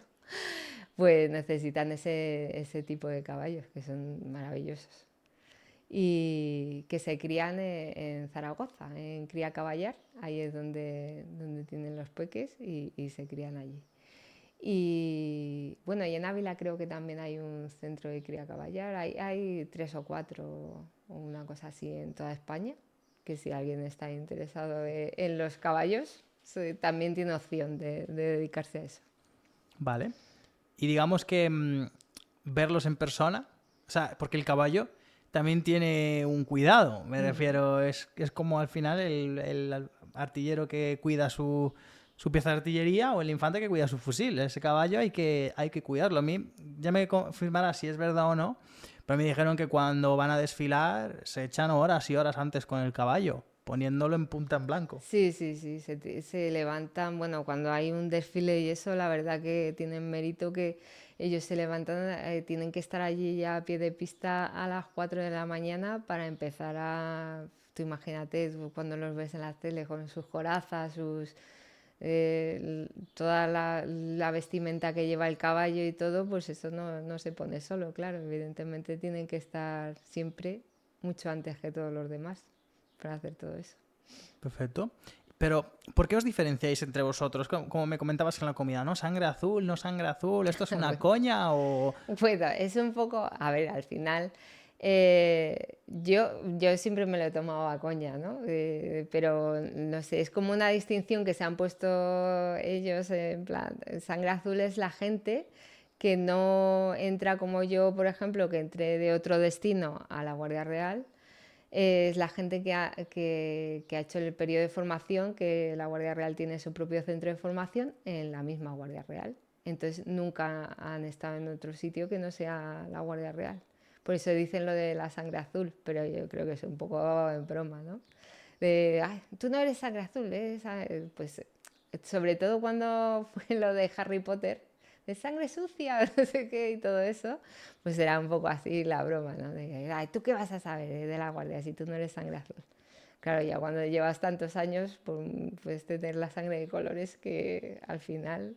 Pues necesitan ese tipo de caballos, que son maravillosos. Y que se crían en Zaragoza, en Cría Caballar, ahí es donde tienen los peques y se crían allí. Y bueno, y en Ávila creo que también hay un centro de cría caballar, hay 3 o 4 o una cosa así en toda España, que si alguien está interesado en los caballos, también tiene opción de dedicarse a eso. Vale. Y digamos que verlos en persona, o sea, porque el caballo también tiene un cuidado, me refiero, es como al final el artillero que cuida su pieza de artillería o el infante que cuida su fusil. Ese caballo hay que cuidarlo. A mí ya me confirmará si es verdad o no, pero me dijeron que cuando van a desfilar se echan horas y horas antes con el caballo, poniéndolo en punta en blanco. Sí, sí, sí, se levantan, bueno, cuando hay un desfile y eso, la verdad que tienen mérito, que ellos se levantan, tienen que estar allí ya a pie de pista a las 4 de la mañana para empezar a tú imagínate cuando los ves en la tele con sus corazas, toda la vestimenta que lleva el caballo y todo, pues eso no se pone solo, claro. Evidentemente tienen que estar siempre mucho antes que todos los demás para hacer todo eso. Perfecto. Pero, ¿por qué os diferenciáis entre vosotros? Como me comentabas en la comida, ¿no? ¿Sangre azul, no sangre azul? ¿Esto es una coña o...? Bueno, es un poco, a ver, al final yo siempre me lo he tomado a coña, ¿no? Pero no sé, es como una distinción que se han puesto ellos, en plan, sangre azul es la gente que no entra como yo, por ejemplo, que entré de otro destino a la Guardia Real. Es la gente que ha hecho el periodo de formación, que la Guardia Real tiene su propio centro de formación en la misma Guardia Real. Entonces nunca han estado en otro sitio que no sea la Guardia Real. Por eso dicen lo de la sangre azul, pero yo creo que es un poco en broma, ¿no? Ay, tú no eres sangre azul, pues sobre todo cuando fue lo de Harry Potter, de sangre sucia, no sé qué y todo eso, pues era un poco así la broma, ¿no? De, ay, ¿tú qué vas a saber de la Guardia si tú no eres sangre azul? Claro, ya cuando llevas tantos años, pues puedes tener la sangre de colores que al final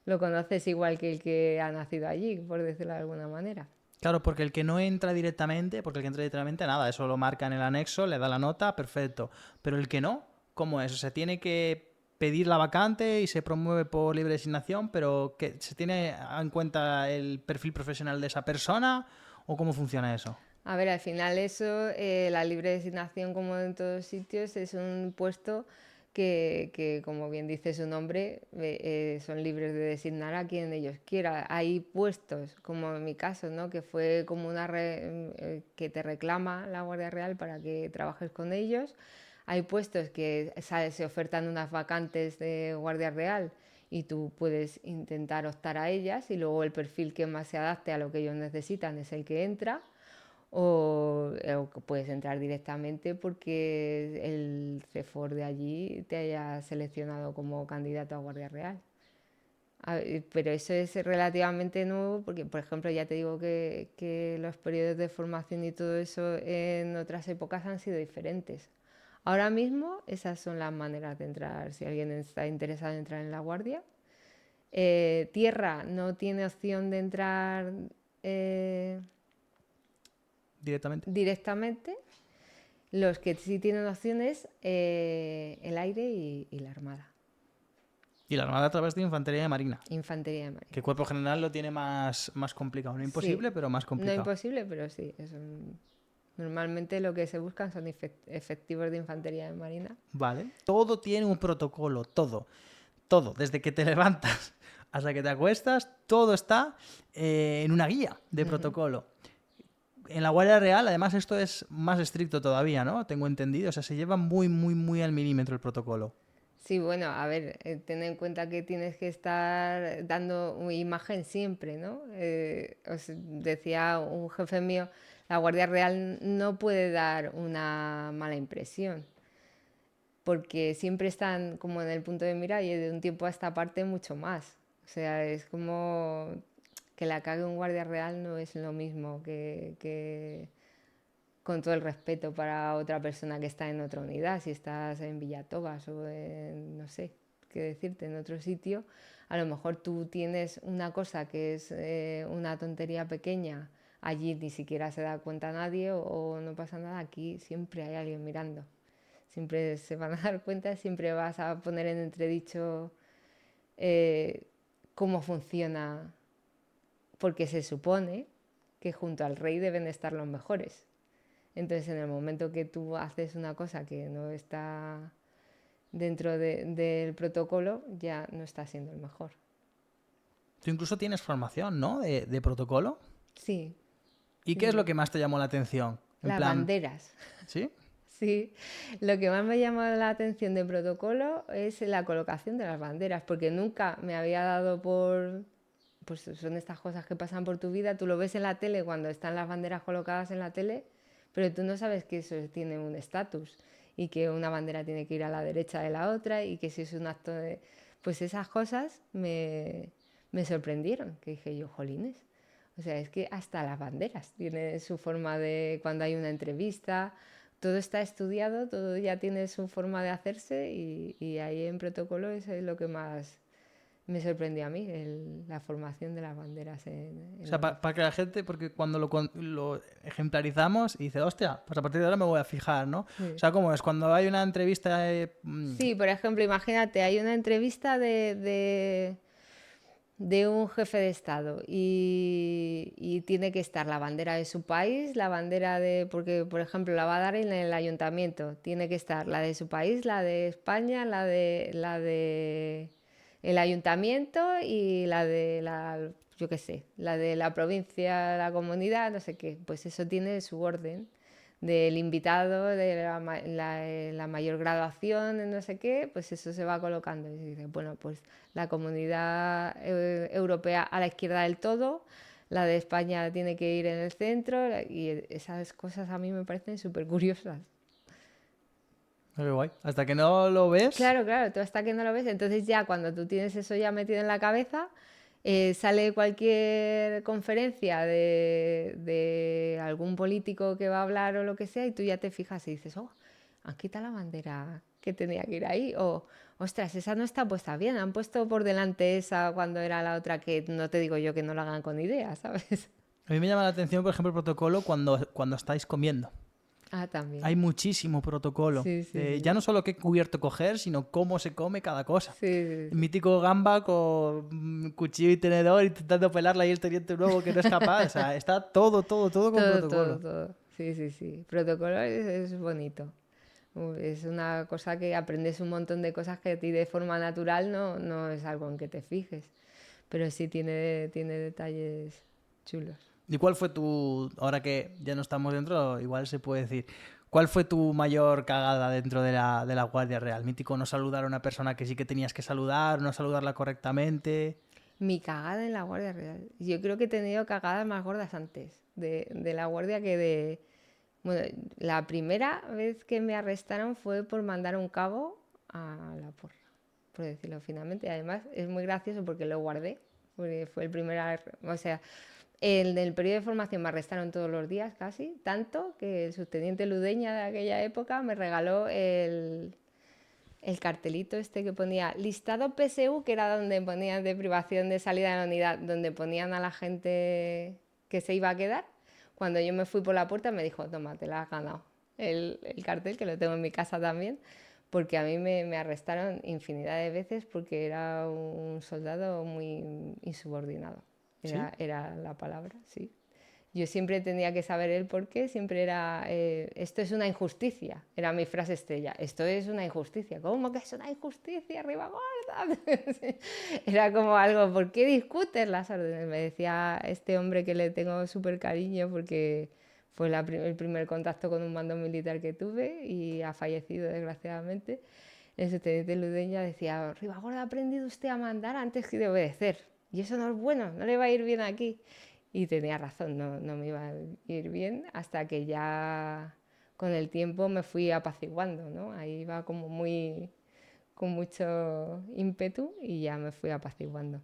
lo conoces igual que el que ha nacido allí, por decirlo de alguna manera. Claro, porque el que no entra directamente, porque el que entra directamente, nada, eso lo marca en el anexo, le da la nota, perfecto. Pero el que no, ¿cómo es? O sea, tiene que pedir la vacante y se promueve por libre designación, pero ¿que se tiene en cuenta el perfil profesional de esa persona o cómo funciona eso? A ver, al final eso, la libre designación, como en todos sitios, es un puesto que, como bien dice su nombre, son libres de designar a quien ellos quieran. Hay puestos, como en mi caso, ¿no? Que fue como que te reclama la Guardia Real para que trabajes con ellos. Hay puestos que se ofertan unas vacantes de Guardia Real y tú puedes intentar optar a ellas y luego el perfil que más se adapte a lo que ellos necesitan es el que entra o puedes entrar directamente porque el CEFOR de allí te haya seleccionado como candidato a Guardia Real. Pero eso es relativamente nuevo porque, por ejemplo, ya te digo que los periodos de formación y todo eso en otras épocas han sido diferentes. Ahora mismo esas son las maneras de entrar si alguien está interesado en entrar en la Guardia. Tierra no tiene opción de entrar Directamente. directamente. Los que sí tienen opciones, el aire y la armada. Y la armada a través de infantería de marina. Infantería de marina. Que el cuerpo general lo tiene más complicado. No Sí, imposible, pero más no complicado. imposible, pero sí. Normalmente lo que se buscan son efectivos de infantería de marina. Vale. Todo tiene un protocolo, todo. Todo. Desde que te levantas hasta que te acuestas, todo está en una guía de protocolo. En la Guardia Real, además, esto es más estricto todavía, ¿no? Tengo entendido. O sea, se lleva muy, muy, muy al milímetro el protocolo. Sí, bueno, a ver, ten en cuenta que tienes que estar dando una imagen siempre, ¿no? Os decía un jefe mío, la Guardia Real no puede dar una mala impresión, porque siempre están como en el punto de mira y de un tiempo a esta parte mucho más. O sea, es como que la cague un guardia real no es lo mismo que con todo el respeto para otra persona que está en otra unidad, si estás en Villatobas o en, no sé qué decirte, en otro sitio, a lo mejor tú tienes una cosa que es una tontería pequeña, allí ni siquiera se da cuenta nadie o no pasa nada, aquí siempre hay alguien mirando. Siempre se van a dar cuenta, siempre vas a poner en entredicho eh, cómo funciona, porque se supone que junto al rey deben estar los mejores. Entonces, en el momento que tú haces una cosa que no está dentro del protocolo, ya no está siendo el mejor. Tú incluso tienes formación, ¿no? De protocolo. Sí, ¿Y qué es lo sí. que más te llamó la atención? En Las plan, banderas. ¿sí? Sí, lo que más me llamó la atención de protocolo es la colocación de las banderas, porque nunca me había dado por... Pues son estas cosas que pasan por tu vida, tú lo ves en la tele cuando están las banderas colocadas en la tele, pero tú no sabes que eso tiene un estatus y que una bandera tiene que ir a la derecha de la otra y que si es un acto de... Pues esas cosas me sorprendieron, que dije yo, jolines. O sea, es que hasta las banderas tienen su forma de cuando hay una entrevista, todo está estudiado, todo ya tiene su forma de hacerse y ahí en protocolo eso es lo que más me sorprendió a mí, la formación de las banderas. O sea, para que la gente, porque cuando lo ejemplarizamos y dice, hostia, pues a partir de ahora me voy a fijar, ¿no? O Sí. sea, ¿cómo es? Cuando hay una entrevista... Sí, por ejemplo, imagínate, hay una entrevista de un jefe de Estado y tiene que estar la bandera de su país, la bandera de, porque por ejemplo la va a dar en el ayuntamiento, tiene que estar la de su país, la de España, la de el ayuntamiento y la de la, yo qué sé, la de la provincia, la comunidad, no sé qué, pues eso tiene su orden del invitado, de la mayor graduación, no sé qué, pues eso se va colocando. Y dice, bueno, pues la comunidad europea a la izquierda del todo, la de España tiene que ir en el centro, y esas cosas a mí me parecen súper curiosas. Qué guay. Hasta que no lo ves... Claro, claro, tú hasta que no lo ves, entonces ya cuando tú tienes eso ya metido en la cabeza, sale cualquier conferencia de algún político que va a hablar o lo que sea y tú ya te fijas y dices, oh, han quitado la bandera que tenía que ir ahí, o ostras, esa no está puesta bien, han puesto por delante esa cuando era la otra, que no te digo yo que no la hagan con idea, ¿sabes? A mí me llama la atención, por ejemplo, el protocolo cuando estáis comiendo. Ah, también. Hay muchísimo protocolo. Sí, sí, sí. Ya no solo qué cubierto coger, sino cómo se come cada cosa. Sí, sí, El sí. mítico gamba con cuchillo y tenedor intentando pelarla y el teniente nuevo que no es capaz. O sea, está todo con Todo, todo, protocolo. todo. Sí, sí, sí. Protocolo es bonito. Es una cosa que aprendes un montón de cosas que a ti de forma natural no es algo en que te fijes. Pero sí tiene detalles chulos. ¿Y cuál fue ahora que ya no estamos dentro, igual se puede decir, cuál fue tu mayor cagada dentro de la Guardia Real? Mítico, no saludar a una persona que sí que tenías que saludar, no saludarla correctamente. Mi cagada en la Guardia Real. Yo creo que he tenido cagadas más gordas antes de la Guardia que de... Bueno, la primera vez que me arrestaron fue por mandar un cabo a la porra, por decirlo finalmente. Y además es muy gracioso porque lo guardé, porque fue el primer... O sea, en el periodo de formación me arrestaron todos los días casi, tanto que el subteniente Ludeña de aquella época me regaló el cartelito este que ponía listado PSU, que era donde ponían de privación de salida de la unidad, donde ponían a la gente que se iba a quedar. Cuando yo me fui por la puerta me dijo, toma, te la has ganado. El cartel, que lo tengo en mi casa también, porque a mí me arrestaron infinidad de veces porque era un soldado muy insubordinado. ¿Sí? Era la palabra, sí. Yo siempre tenía que saber el por qué, siempre era, esto es una injusticia, era mi frase estrella, esto es una injusticia, ¿cómo que es una injusticia, Ribagorza? Era como algo, ¿por qué discutes las órdenes? Me decía este hombre que le tengo súper cariño porque fue el primer contacto con un mando militar que tuve y ha fallecido desgraciadamente. El subteniente Ludeña decía, Ribagorza, ¿ha aprendido usted a mandar antes que de obedecer? Y eso no es bueno, no le va a ir bien aquí. Y tenía razón, no me iba a ir bien hasta que ya con el tiempo me fui apaciguando, ¿no? Ahí iba como muy con mucho ímpetu y ya me fui apaciguando.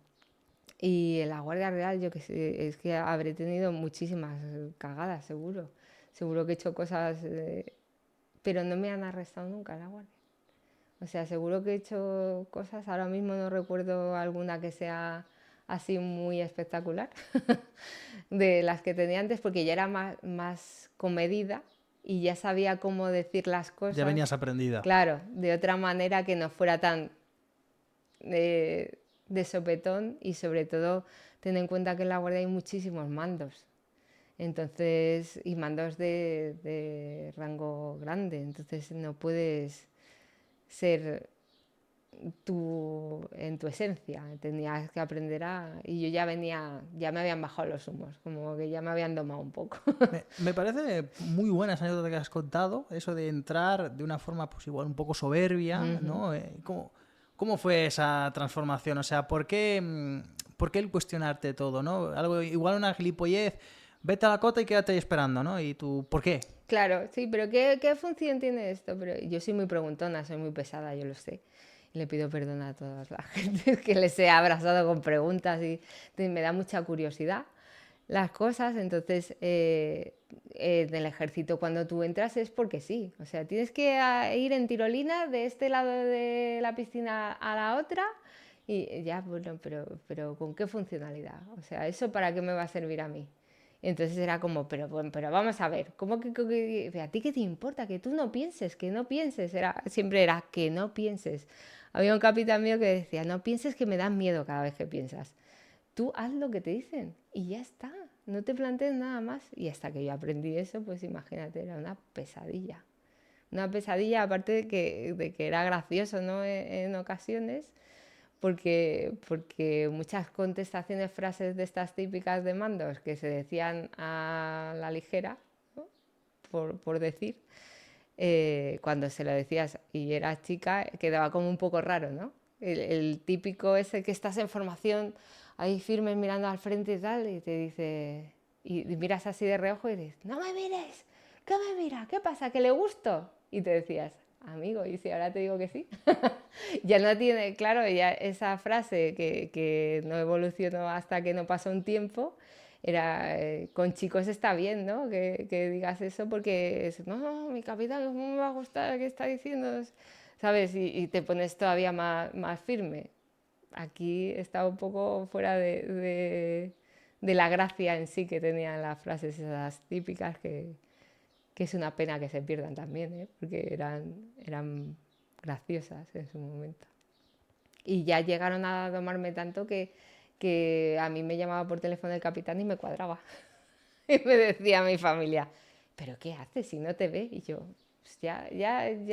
Y en la Guardia Real yo que sé, es que habré tenido muchísimas cagadas, seguro. Seguro que he hecho cosas, pero no me han arrestado nunca en la Guardia. O sea, seguro que he hecho cosas, ahora mismo no recuerdo alguna que sea así muy espectacular de las que tenía antes, porque ya era más comedida y ya sabía cómo decir las Ya cosas, venías aprendida. claro, de otra manera que no fuera tan de sopetón, y sobre todo ten en cuenta que en la Guardia hay muchísimos mandos. Entonces, y mandos de rango grande, entonces no puedes ser en tu esencia, tenías que aprender y yo ya me habían bajado los humos, como que ya me habían domado un poco. Me parece muy buena esa anécdota que has contado, eso de entrar de una forma pues igual un poco soberbia, ¿no? ¿Cómo fue esa transformación? O sea, ¿por qué el cuestionarte todo, ¿no? Algo igual una gilipollez, vete a la cota y quédate ahí esperando, ¿no? Y tú, ¿por qué? Claro, sí, pero ¿qué función tiene esto? Pero yo soy muy preguntona, soy muy pesada, yo lo sé. Y le pido perdón a toda la gente que les he abrazado con preguntas y me da mucha curiosidad. las cosas. Entonces, en el ejército cuando tú entras es porque sí. O sea, tienes que ir en tirolina de este lado de la piscina a la otra y ya, bueno, pero ¿con qué funcionalidad? O sea, ¿eso para qué me va a servir a mí? Entonces era como, pero bueno, pero vamos a ver, ¿cómo que a ti qué te importa? Que tú no pienses, que no pienses. Siempre era que no pienses. Había un capitán mío que decía, no pienses que me dan miedo cada vez que piensas. Tú haz lo que te dicen y ya está. No te plantees nada más. Y hasta que yo aprendí eso, pues imagínate, era una pesadilla. Una pesadilla, aparte de que era gracioso, ¿no? En ocasiones, porque muchas contestaciones, frases de estas típicas de mandos que se decían a la ligera, ¿no? por decir, cuando se lo decías y eras chica, quedaba como un poco raro, ¿no? El típico ese que estás en formación ahí firme mirando al frente y tal, y te dice, y miras así de reojo y dices, no me mires, ¿qué me mira? ¿Qué pasa? ¿Que le gusto? Y te decías, amigo, y si ahora te digo que sí. Ya no tiene, claro, ya esa frase que no evolucionó hasta que no pasó un tiempo, era, con chicos está bien, ¿no? Que digas eso porque es, no, mi capitán, ¿cómo me va a gustar qué está diciendo? ¿Sabes? Y te pones todavía más firme. Aquí está un poco fuera de la gracia en sí que tenían las frases esas típicas que es una pena que se pierdan también, ¿eh? Porque eran graciosas en su momento. Y ya llegaron a tomarme tanto que a mí me llamaba por teléfono el capitán y me cuadraba. Y me decía mi familia, ¿pero qué haces si no te ve? Y yo, pues ya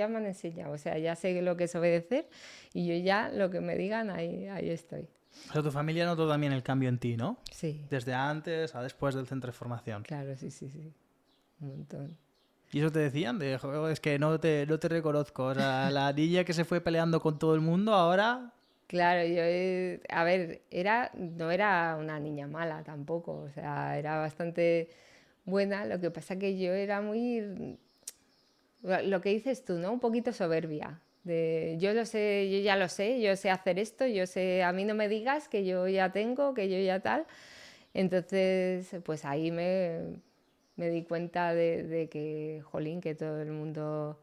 me han enseñado, o sea, ya sé lo que es obedecer y yo ya lo que me digan, ahí estoy. O sea, tu familia notó también el cambio en ti, ¿no? Sí, Desde antes a después del centro de formación. claro, sí, un montón. ¿Y eso te decían? De, "Jo, es que no te reconozco. O sea, la niña que se fue peleando con todo el mundo, ahora Claro, yo, a ver, no era una niña mala tampoco, o sea, era bastante buena, lo que pasa que yo era muy, lo que dices tú, ¿no? Un poquito soberbia. De, yo lo sé, yo ya lo sé, yo sé hacer esto, yo sé, a mí no me digas que yo ya tengo, que yo ya tal. Entonces, pues ahí me di cuenta de que, jolín, que todo el mundo,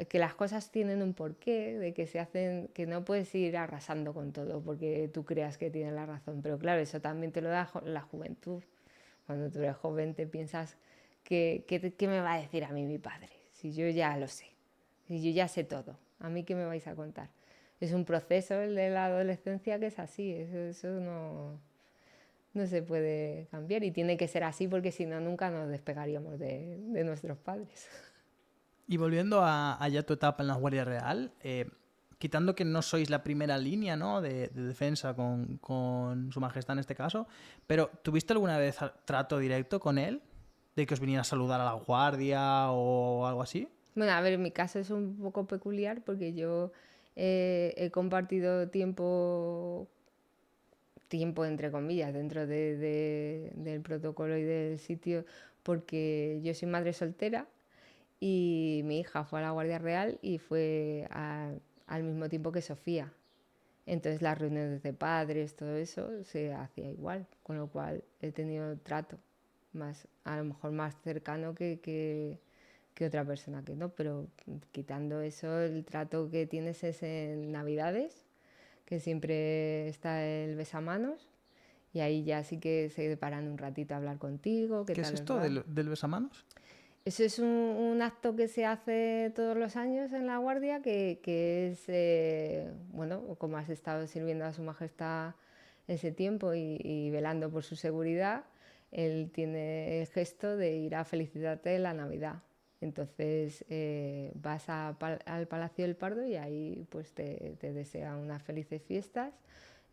que las cosas tienen un porqué, de que se hacen, que no puedes ir arrasando con todo porque tú creas que tienes la razón. Pero claro, eso también te lo da la juventud. Cuando tú eres joven te piensas, ¿qué me va a decir a mí mi padre? Si yo ya lo sé, si yo ya sé todo, ¿a mí qué me vais a contar? Es un proceso el de la adolescencia que es así, eso no se puede cambiar y tiene que ser así porque si no nunca nos despegaríamos de nuestros padres. y volviendo a ya tu etapa en la Guardia Real, quitando que no sois la primera línea, ¿no? de defensa con Su Majestad en este caso, pero ¿tuviste alguna vez trato directo con él? ¿De que os viniera a saludar a la Guardia o algo así? Bueno, a ver, en mi caso es un poco peculiar porque yo he compartido tiempo entre comillas dentro del protocolo y del sitio porque yo soy madre soltera y mi hija fue a la Guardia Real y fue al mismo tiempo que Sofía. Entonces las reuniones de padres, todo eso se hacía igual, con lo cual he tenido trato más, a lo mejor más cercano que otra persona que no, pero quitando eso, el trato que tienes es en Navidades, que siempre está el besamanos, y ahí ya sí que se paran un ratito a hablar contigo, qué ¿Qué es tal os esto va. del besamanos? Eso es un acto que se hace todos los años en la Guardia, que es, bueno, como has estado sirviendo a Su Majestad ese tiempo y velando por su seguridad, él tiene el gesto de ir a felicitarte la Navidad. Entonces vas al Palacio del Pardo y ahí pues te desea unas felices fiestas.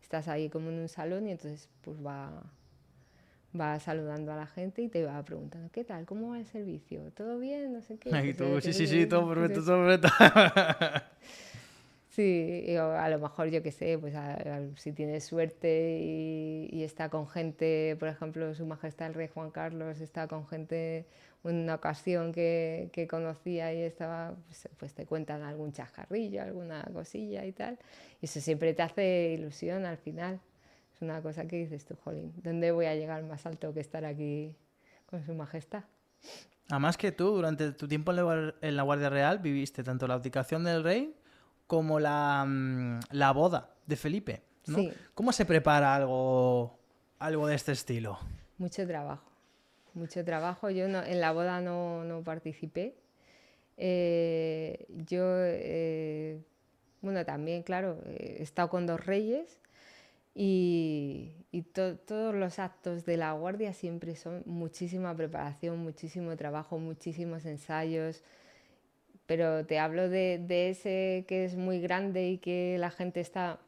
Estás ahí como en un salón y entonces pues va saludando a la gente y te va preguntando, ¿qué tal? ¿Cómo va el servicio? ¿Todo bien? No sé qué. Y Pues, tú, sí, todo perfecto, todo perfecto. sí, o a lo mejor yo qué sé, pues si tienes suerte y está con gente, por ejemplo, Su Majestad el Rey Juan Carlos está con gente en una ocasión que conocía y estaba, pues te cuentan algún chascarrillo, alguna cosilla y tal. Y eso siempre te hace ilusión al final. Es una cosa que dices tú, jolín, ¿dónde voy a llegar más alto que estar aquí con su majestad? Además que tú, durante tu tiempo en la Guardia Real, viviste tanto la abdicación del rey como la boda de Felipe, ¿no? Sí, ¿Cómo se prepara algo de este estilo? mucho trabajo, mucho trabajo. Yo en la boda no participé. Yo, bueno, también, claro, he estado con dos reyes y todos los actos de la guardia siempre son muchísima preparación, muchísimo trabajo, muchísimos ensayos, pero te hablo de ese que es muy grande y que la gente está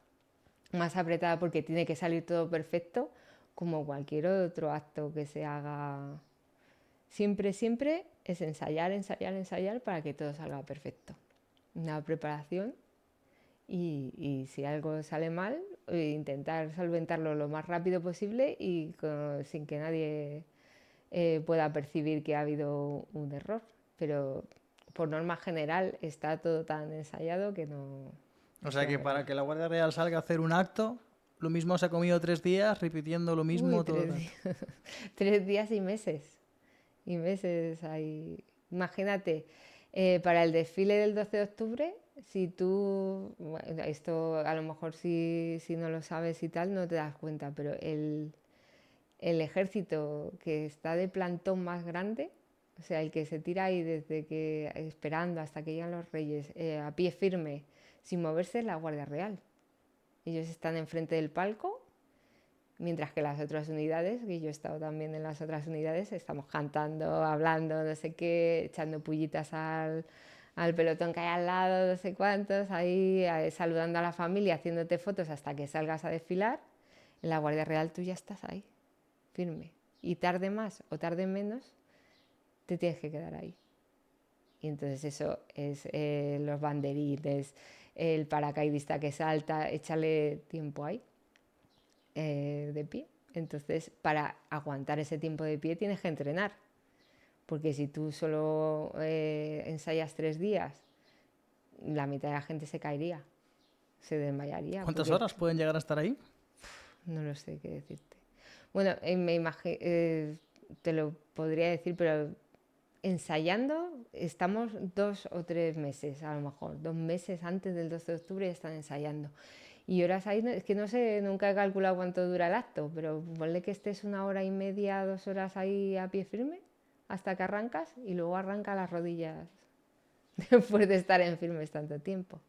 más apretada porque tiene que salir todo perfecto, como cualquier otro acto que se haga. Siempre, siempre es ensayar, ensayar, ensayar para que todo salga perfecto. Una preparación y si algo sale mal, intentar solventarlo lo más rápido posible y sin que nadie pueda percibir que ha habido un error. Pero por norma general está todo tan ensayado que O no sea suele que haber para error. que la Guardia Real salga a hacer un acto, lo mismo se ha comido 3 días repitiendo lo Uy, mismo todo el tres rato. días, 3 días y meses. Y meses ahí. Imagínate, para el desfile del 12 de octubre, si tú, bueno, esto a lo mejor si no lo sabes y tal, no te das cuenta, pero el ejército que está de plantón más grande, o sea, el que se tira ahí desde que, esperando hasta que llegan los reyes, a pie firme, sin moverse, es la Guardia Real. Ellos están enfrente del palco. Mientras que las otras unidades, que yo he estado también en las otras unidades, estamos cantando, hablando, no sé qué, echando pullitas al pelotón que hay al lado, no sé cuántos, ahí saludando a la familia, haciéndote fotos hasta que salgas a desfilar. En la Guardia Real tú ya estás ahí, firme. Y tarde más o tarde menos, te tienes que quedar ahí. Y entonces eso es los banderines, el paracaidista que salta, échale tiempo ahí de pie. Entonces, para aguantar ese tiempo de pie tienes que entrenar, porque si tú solo ensayas 3 días, la mitad de la gente se caería, se desmayaría, ¿Cuántas porque horas pueden llegar a estar ahí? no lo sé qué decirte. Bueno, te lo podría decir, pero ensayando estamos 2 o 3 meses, a lo mejor, 2 meses antes del 12 de octubre ya están ensayando. Y horas ahí, es que no sé, nunca he calculado cuánto dura el acto, pero ponle que estés 1 hora y media, 2 horas ahí a pie firme hasta que arrancas y luego arranca las rodillas después de estar en firmes tanto tiempo.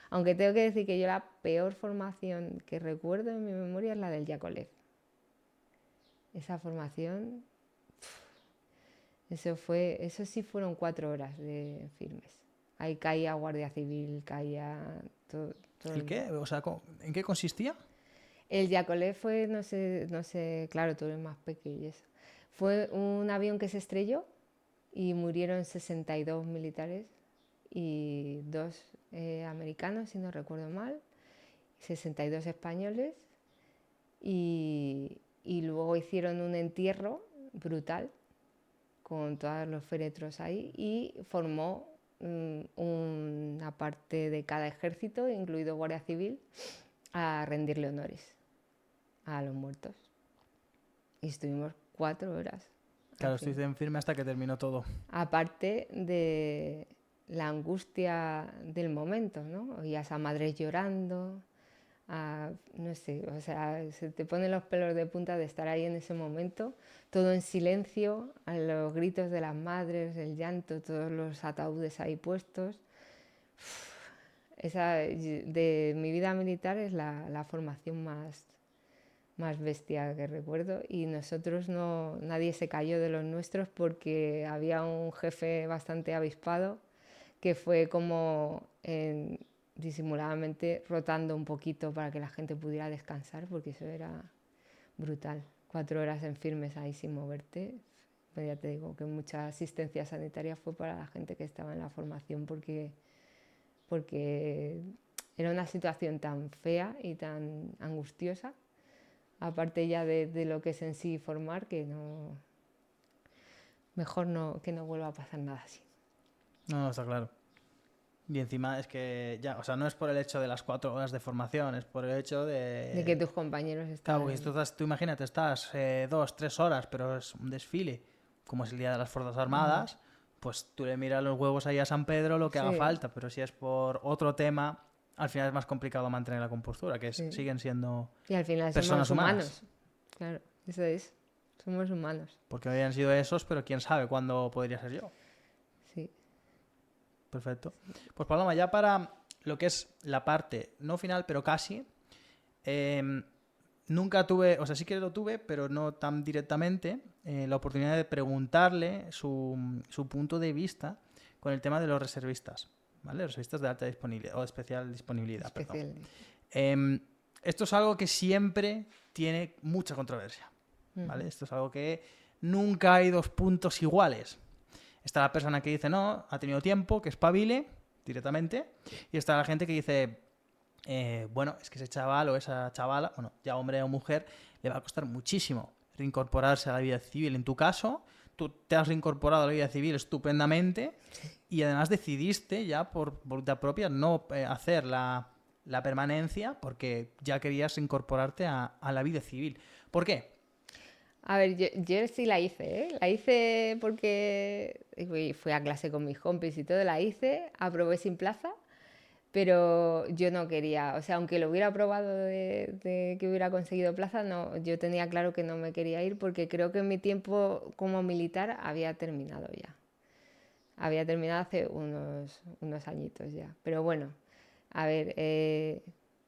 Aunque tengo que decir que yo la peor formación que recuerdo en mi memoria es la del Yakolev. Esa formación, eso sí fueron 4 horas de firmes. Ahí caía Guardia Civil, caía todo, todo ¿El qué? O sea, ¿en qué consistía? El Yakolev fue, no sé, claro, todo es más pequeño y eso. Fue un avión que se estrelló y murieron 62 militares y dos americanos, si no recuerdo mal, 62 españoles y luego hicieron un entierro brutal con todos los féretros ahí y formó una parte de cada ejército, incluido Guardia Civil, a rendirle honores a los muertos. Y estuvimos 4 horas Claro, así. estoy en firme hasta que terminó todo. Aparte de la angustia del momento, ¿no? Oías a madres llorando, no sé, o sea, se te ponen los pelos de punta de estar ahí en ese momento, todo en silencio, a los gritos de las madres, el llanto, todos los ataúdes ahí puestos. Esa de mi vida militar es la formación más bestia que recuerdo y nosotros nadie se cayó de los nuestros porque había un jefe bastante avispado que fue como disimuladamente rotando un poquito para que la gente pudiera descansar porque eso era brutal. 4 horas en firmes ahí sin moverte. Pero ya te digo que mucha asistencia sanitaria fue para la gente que estaba en la formación porque era una situación tan fea y tan angustiosa aparte ya de lo que es en sí formar, que mejor que no vuelva a pasar nada así. No, está claro. Y encima es que ya, o sea, no es por el hecho de las 4 horas de formación, es por el hecho De que tus compañeros Claro, están... porque tú imagínate, estás 2, 3 horas, pero es un desfile, como es el Día de las Fuerzas Armadas, pues tú le miras los huevos ahí a San Pedro lo que haga Sí, falta, pero si es por otro tema, al final es más complicado mantener la compostura, sí. siguen siendo Y al final somos personas humanas. humanos. Claro, eso es. Somos humanos. Porque habían sido esos, pero quién sabe cuándo podría ser yo. Sí. Perfecto. Pues Paloma, ya para lo que es la parte, no final, pero casi, em, nunca tuve, o sea, sí que lo tuve, pero no tan directamente, la oportunidad de preguntarle su punto de vista con el tema de los reservistas, ¿vale? Los reservistas de alta disponibilidad o especial disponibilidad, perdón. Especial. Em, Esto es algo que siempre tiene mucha controversia, ¿vale? Esto es algo que nunca hay dos puntos iguales. Está la persona que dice, no, ha tenido tiempo, que espabile directamente, y está la gente que dice, bueno, es que ese chaval o esa chavala, bueno, ya hombre o mujer, le va a costar muchísimo reincorporarse a la vida civil. En tu caso, tú te has reincorporado a la vida civil estupendamente y además decidiste ya por voluntad propia no hacer la permanencia porque ya querías incorporarte a la vida civil. ¿Por qué? A ver, yo sí la hice, ¿eh? La hice porque fui a clase con mis compis y todo, la hice, aprobé sin plaza, pero yo no quería, o sea, aunque lo hubiera aprobado de que hubiera conseguido plaza, no, yo tenía claro que no me quería ir porque creo que mi tiempo como militar había terminado ya. Había terminado hace unos añitos ya. Pero bueno, a ver,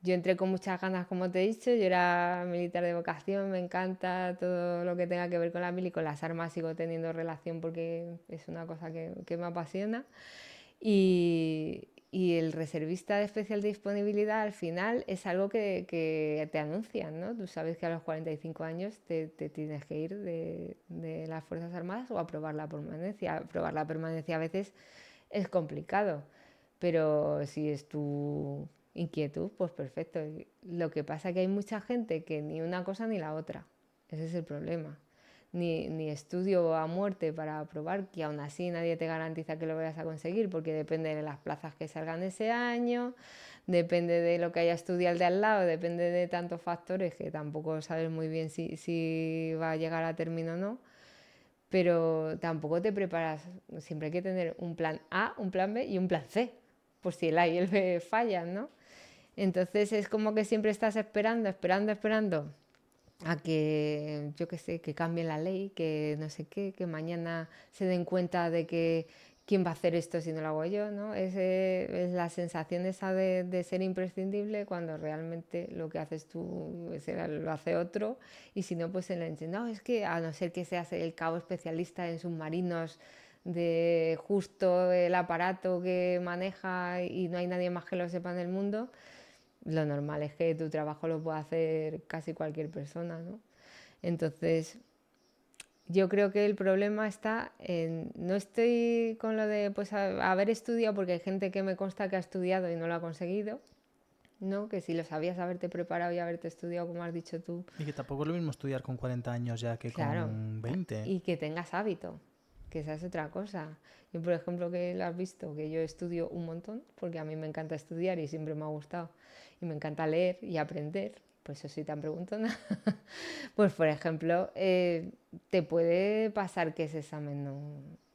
yo entré con muchas ganas, como te he dicho, yo era militar de vocación, me encanta todo lo que tenga que ver con la mili, con las armas sigo teniendo relación porque es una cosa que me apasiona. Y el reservista de especial disponibilidad al final es algo que te anuncian, ¿no? Tú sabes que a los 45 años te tienes que ir de las Fuerzas Armadas o aprobar la permanencia. Aprobar la permanencia a veces es complicado, pero si es tu inquietud, pues perfecto. Lo que pasa es que hay mucha gente que ni una cosa ni la otra. Ese es el problema. Ni estudio a muerte para aprobar, que aún así nadie te garantiza que lo vayas a conseguir, porque depende de las plazas que salgan ese año, depende de lo que haya estudiado el de al lado, depende de tantos factores que tampoco sabes muy bien si va a llegar a término o no, pero tampoco te preparas, siempre hay que tener un plan A, un plan B y un plan C, por si el A y el B fallan, ¿no? Entonces es como que siempre estás esperando a que, yo qué sé, que cambie la ley, que no sé qué, que mañana se den cuenta de que quién va a hacer esto si no lo hago yo, ¿no? Es la sensación esa de ser imprescindible cuando realmente lo que haces tú lo hace otro y si no, pues se le entiende, no, es que a no ser que seas el cabo especialista en submarinos de justo el aparato que maneja y no hay nadie más que lo sepa en el mundo, lo normal es que tu trabajo lo pueda hacer casi cualquier persona, ¿no? Entonces, yo creo que el problema está en... No estoy con lo de pues haber estudiado, porque hay gente que me consta que ha estudiado y no lo ha conseguido, ¿no? Que si lo sabías haberte preparado y haberte estudiado, como has dicho tú, Y que tampoco es lo mismo estudiar con 40 años ya que claro, con 20. y que tengas hábito, que esa es otra cosa. Yo, por ejemplo, que lo has visto, que yo estudio un montón, porque a mí me encanta estudiar y siempre me ha gustado, y me encanta leer y aprender, pues eso soy tan preguntona. Pues, por ejemplo, te puede pasar que ese examen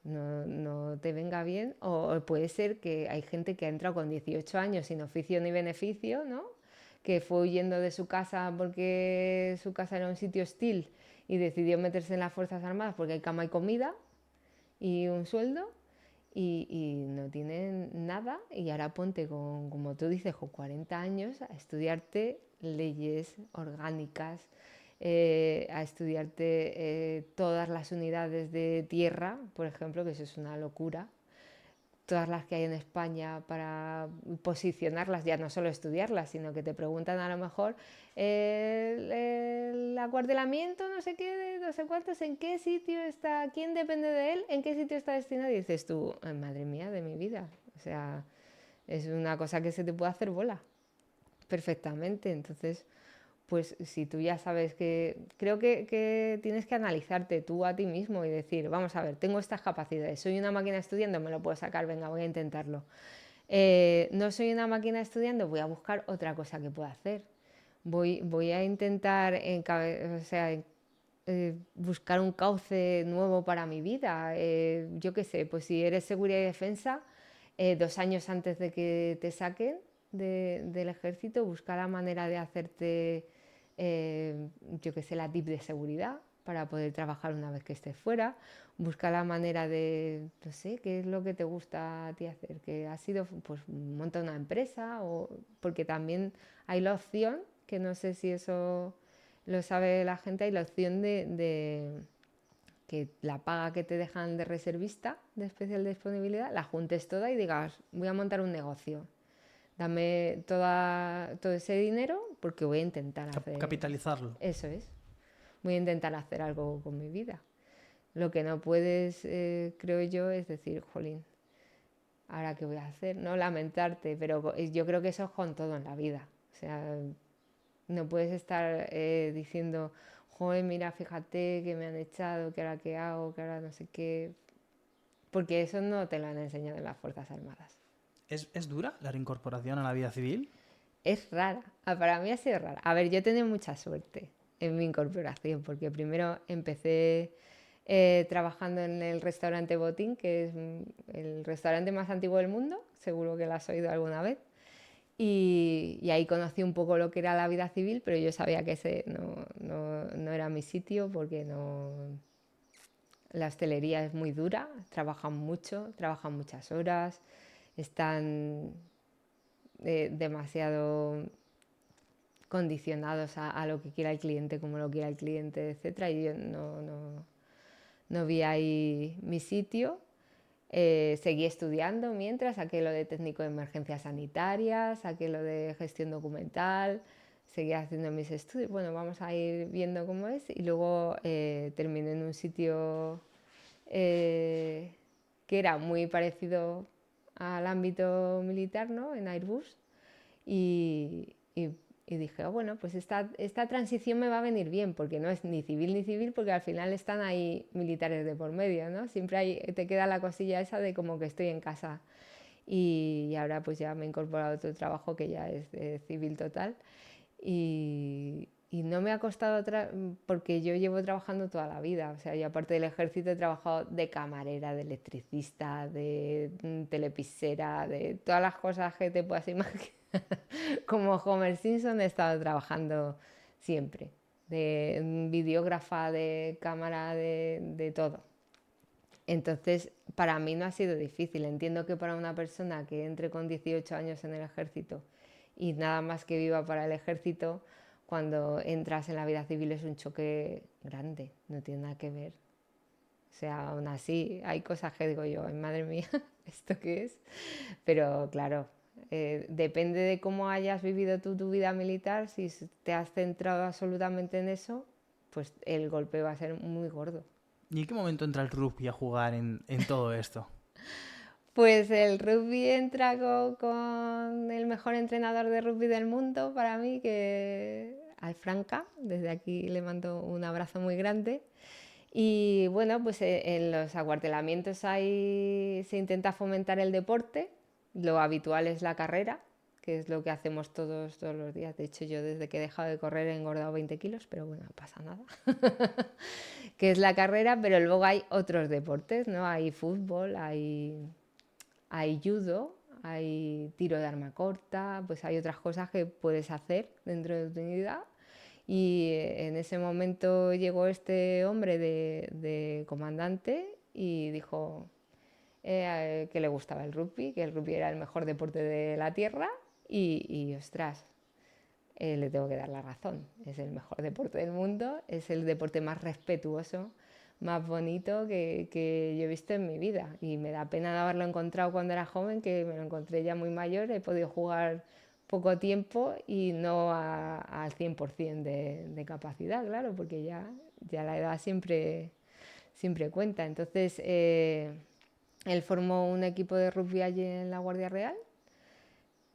no te venga bien, o puede ser que hay gente que ha entrado con 18 años sin oficio ni beneficio, ¿no? Que fue huyendo de su casa porque su casa era un sitio hostil y decidió meterse en las Fuerzas Armadas porque hay cama y comida y un sueldo y no tienen nada y ahora ponte con, como tú dices, con 40 años a estudiarte leyes orgánicas, a estudiarte todas las unidades de tierra, por ejemplo, que eso es una locura, todas las que hay en España para posicionarlas, ya no solo estudiarlas, sino que te preguntan a lo mejor el acuartelamiento, no sé qué, de no sé cuántos, en qué sitio está, quién depende de él, en qué sitio está destinado, y dices tú, madre mía de mi vida, o sea, es una cosa que se te puede hacer bola perfectamente, entonces pues si tú ya sabes que... Creo que tienes que analizarte tú a ti mismo y decir, vamos a ver, tengo estas capacidades, soy una máquina estudiando, me lo puedo sacar, venga, voy a intentarlo. No soy una máquina estudiando, voy a buscar otra cosa que pueda hacer. Voy a intentar buscar un cauce nuevo para mi vida. Yo qué sé, pues si eres seguridad y defensa, 2 años antes de que te saquen del ejército, busca la manera de hacerte, yo qué sé, la tip de seguridad para poder trabajar una vez que estés fuera. Busca la manera de, no sé, qué es lo que te gusta a ti hacer, que ha sido, pues monta una empresa, o porque también hay la opción, que no sé si eso lo sabe la gente, hay la opción de que la paga que te dejan de reservista de especial disponibilidad, la juntes toda y digas, voy a montar un negocio, dame todo ese dinero porque voy a intentar hacer, Capitalizarlo. eso es, voy a intentar hacer algo con mi vida. Lo que no puedes, creo yo, es decir, jolín, ¿ahora qué voy a hacer? No lamentarte, pero yo creo que eso es con todo en la vida. O sea, no puedes estar diciendo, joder, mira, fíjate que me han echado, que ahora qué hago, que ahora no sé qué. Porque eso no te lo han enseñado en las Fuerzas Armadas. ¿Es dura la reincorporación a la vida civil? Es rara. Para mí ha sido rara. A ver, yo he tenido mucha suerte en mi incorporación, porque primero empecé trabajando en el restaurante Botín, que es el restaurante más antiguo del mundo, seguro que lo has oído alguna vez. Y ahí conocí un poco lo que era la vida civil, pero yo sabía que ese no era mi sitio porque la hostelería es muy dura, trabajan mucho, trabajan muchas horas, están demasiado condicionados a lo que quiera el cliente, como lo quiera el cliente, etcétera. Y yo no vi ahí mi sitio. Seguí estudiando mientras, saqué lo de técnico de emergencias sanitarias, saqué lo de gestión documental, seguí haciendo mis estudios. Bueno, vamos a ir viendo cómo es. Y luego terminé en un sitio eh, que era muy parecido al ámbito militar, ¿no? En Airbus. Y dije, oh, bueno, pues esta transición me va a venir bien, porque no es ni civil, porque al final están ahí militares de por medio, ¿no? Siempre te queda la cosilla esa de como que estoy en casa. Y ahora pues ya me he incorporado a otro trabajo que ya es de civil total. Y no me ha costado porque yo llevo trabajando toda la vida. O sea, yo aparte del ejército he trabajado de camarera, de electricista, de telepisera, de todas las cosas que te puedas imaginar. Como Homer Simpson he estado trabajando siempre. De videógrafa, de cámara, de todo. Entonces, para mí no ha sido difícil. Entiendo que para una persona que entre con 18 años en el ejército y nada más que viva para el ejército, cuando entras en la vida civil es un choque grande, no tiene nada que ver. O sea, aún así hay cosas que digo yo, ay, madre mía, ¿esto qué es? Pero claro, depende de cómo hayas vivido tú tu vida militar, si te has centrado absolutamente en eso, pues el golpe va a ser muy gordo. ¿Y en qué momento entra el rugby a jugar en todo esto? Pues el rugby entra con el mejor entrenador de rugby del mundo para mí, que Al Franca. Desde aquí le mando un abrazo muy grande. Y bueno, pues en los acuartelamientos se intenta fomentar el deporte. Lo habitual es la carrera, que es lo que hacemos todos los días. De hecho, yo desde que he dejado de correr he engordado 20 kilos, pero bueno, no pasa nada. Que es la carrera, pero luego hay otros deportes, ¿no? Hay fútbol, hay judo, hay tiro de arma corta, pues hay otras cosas que puedes hacer dentro de tu unidad. Y en ese momento llegó este hombre de comandante y dijo que le gustaba el rugby, que el rugby era el mejor deporte de la tierra y ostras, le tengo que dar la razón. Es el mejor deporte del mundo, es el deporte más respetuoso, más bonito que yo he visto en mi vida. Y me da pena no haberlo encontrado cuando era joven, que me lo encontré ya muy mayor. He podido jugar poco tiempo y no al 100% de capacidad, claro, porque ya la edad siempre cuenta. Entonces, él formó un equipo de rugby allí en la Guardia Real.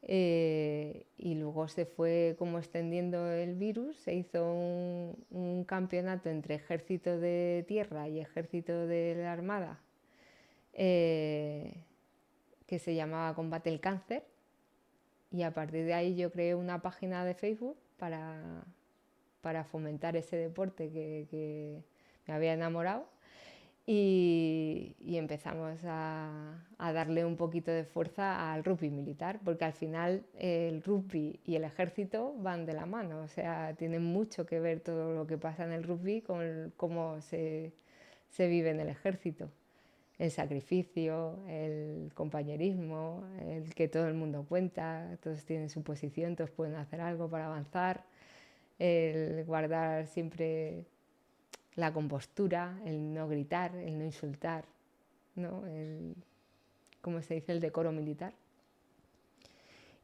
Y luego se fue como extendiendo el virus, se hizo un campeonato entre ejército de tierra y ejército de la armada, eh, que se llamaba Combate el Cáncer, y a partir de ahí yo creé una página de Facebook para fomentar ese deporte que me había enamorado. Y empezamos a darle un poquito de fuerza al rugby militar, porque al final el rugby y el ejército van de la mano, o sea, tienen mucho que ver todo lo que pasa en el rugby con cómo se vive en el ejército. El sacrificio, el compañerismo, el que todo el mundo cuenta, todos tienen su posición, todos pueden hacer algo para avanzar, el guardar siempre la compostura, el no gritar, el no insultar, ¿no? ¿Cómo se dice? El decoro militar.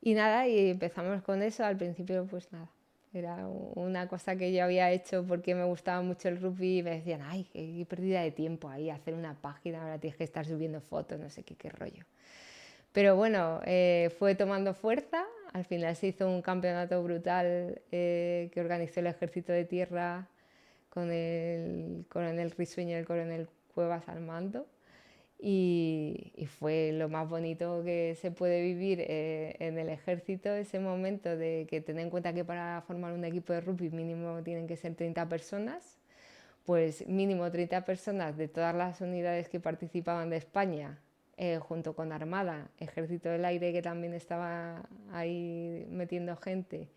Y nada, y empezamos con eso. Al principio, pues nada, era una cosa que yo había hecho porque me gustaba mucho el rugby y me decían, ay, qué pérdida de tiempo ahí, hacer una página, ahora tienes que estar subiendo fotos, no sé qué rollo. Pero bueno, fue tomando fuerza. Al final se hizo un campeonato brutal que organizó el Ejército de Tierra con el coronel Risueño y el coronel Cuevas al mando. Y fue lo más bonito que se puede vivir en el ejército, ese momento de que ten en cuenta que para formar un equipo de rugby mínimo tienen que ser 30 personas, pues mínimo 30 personas de todas las unidades que participaban de España, junto con Armada, Ejército del Aire, que también estaba ahí metiendo gente,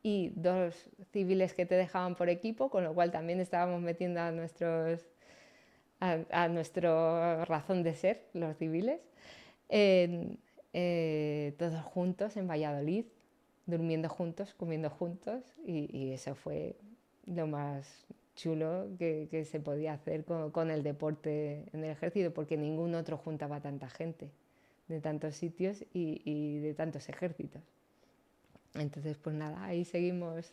y 2 civiles que te dejaban por equipo, con lo cual también estábamos metiendo a nuestra razón de ser, los civiles, todos juntos en Valladolid, durmiendo juntos, comiendo juntos, y eso fue lo más chulo que se podía hacer con el deporte en el ejército, porque ningún otro juntaba tanta gente de tantos sitios y de tantos ejércitos. Entonces, pues nada, ahí seguimos.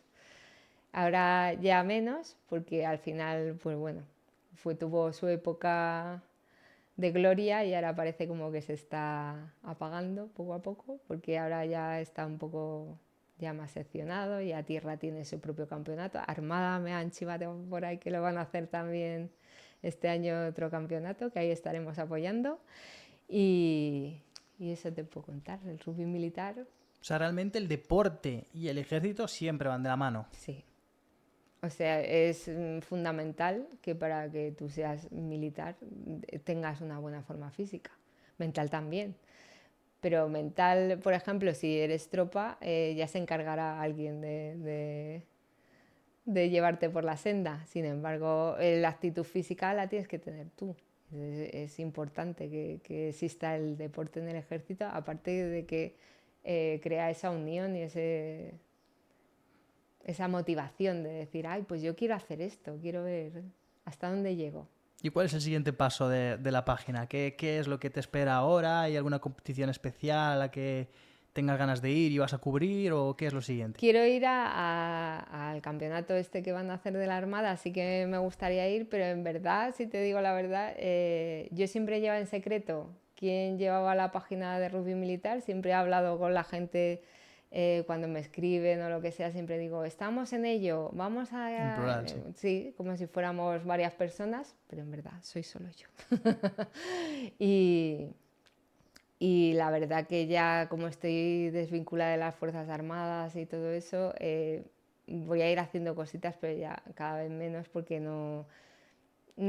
Ahora ya menos, porque al final, pues bueno, tuvo su época de gloria y ahora parece como que se está apagando poco a poco, porque ahora ya está un poco ya más seccionado, ya Tierra tiene su propio campeonato. Armada me han chivado por ahí que lo van a hacer también este año otro campeonato, que ahí estaremos apoyando. Y eso te puedo contar, el rugby militar. O sea, realmente el deporte y el ejército siempre van de la mano. Sí. O sea, es fundamental que para que tú seas militar tengas una buena forma física, mental también. Pero mental, por ejemplo, si eres tropa, ya se encargará alguien de llevarte por la senda. Sin embargo, la actitud física la tienes que tener tú. Es importante que exista el deporte en el ejército, aparte de que crea esa unión y esa motivación de decir, ay, pues yo quiero hacer esto, quiero ver hasta dónde llego. ¿Y cuál es el siguiente paso de la página? ¿Qué es lo que te espera ahora? ¿Hay alguna competición especial a la que tengas ganas de ir y vas a cubrir? ¿O qué es lo siguiente? Quiero ir al campeonato este que van a hacer de la Armada, así que me gustaría ir, pero en verdad, si te digo la verdad, yo siempre llevaba en secreto quién llevaba la página de rugby militar, siempre he hablado con la gente cuando me escriben o lo que sea, siempre digo, estamos en ello, vamos En plural, sí. Sí, como si fuéramos varias personas, pero en verdad soy solo yo. Y la verdad que ya como estoy desvinculada de las Fuerzas Armadas y todo eso, voy a ir haciendo cositas, pero ya cada vez menos porque no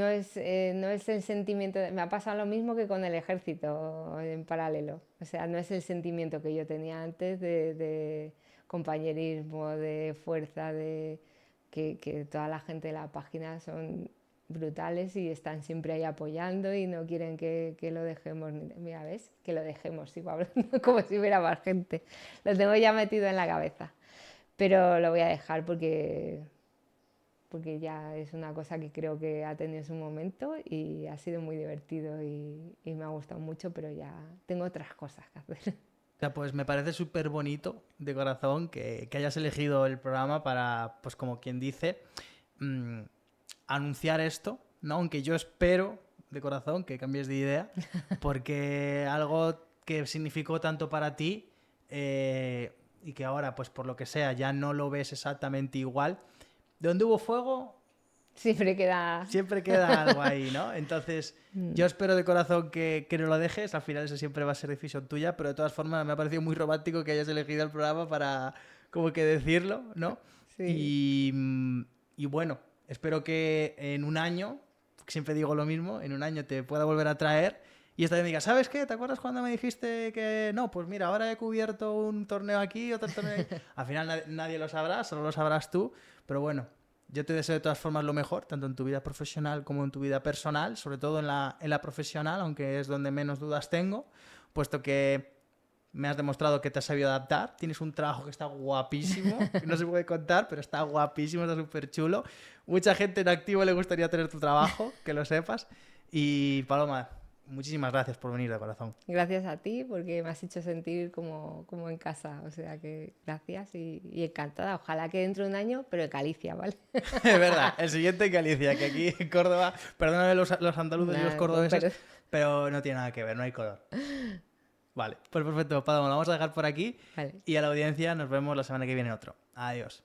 es el sentimiento. Me ha pasado lo mismo que con el ejército en paralelo. O sea, no es el sentimiento que yo tenía antes de compañerismo, de fuerza, que toda la gente de la página son brutales y están siempre ahí apoyando y no quieren que lo dejemos. Mira, ¿ves? Que lo dejemos, sigo hablando como si hubiera más gente. Lo tengo ya metido en la cabeza. Pero lo voy a dejar porque ya es una cosa que creo que ha tenido su momento y ha sido muy divertido y me ha gustado mucho, pero ya tengo otras cosas que hacer. O sea, pues me parece súper bonito, de corazón, que hayas elegido el programa para, pues como quien dice, anunciar esto, ¿no? Aunque yo espero, de corazón, que cambies de idea, porque algo que significó tanto para ti y que ahora, pues por lo que sea, ya no lo ves exactamente igual. ¿De dónde hubo fuego? Siempre queda algo ahí, ¿no? Entonces, yo espero de corazón que no lo dejes. Al final eso siempre va a ser decisión tuya, pero de todas formas me ha parecido muy romántico que hayas elegido el programa para como que decirlo, ¿no? Sí. Y bueno, espero que en un año, siempre digo lo mismo, en un año te pueda volver a traer y esta vez me digas, ¿sabes qué? ¿Te acuerdas cuando me dijiste que no? Pues mira, ahora he cubierto un torneo aquí, otro torneo ahí. Al final nadie lo sabrá, solo lo sabrás tú, pero bueno. Yo te deseo de todas formas lo mejor, tanto en tu vida profesional como en tu vida personal, sobre todo en la profesional, aunque es donde menos dudas tengo, puesto que me has demostrado que te has sabido adaptar. Tienes un trabajo que está guapísimo, que no se puede contar, pero está guapísimo, está súper chulo. Mucha gente en activo le gustaría tener tu trabajo, que lo sepas. Y Paloma, muchísimas gracias por venir de corazón. Gracias a ti porque me has hecho sentir como en casa. O sea que gracias y encantada. Ojalá que dentro de un año, pero en Galicia, ¿vale? Es verdad, el siguiente en Galicia, que aquí en Córdoba, perdóname los andaluces y los Nada, cordobeses, pero no tiene nada que ver, no hay color. Vale, pues perfecto, Paloma, lo vamos a dejar por aquí vale. y a la audiencia nos vemos la semana que viene en otro. Adiós.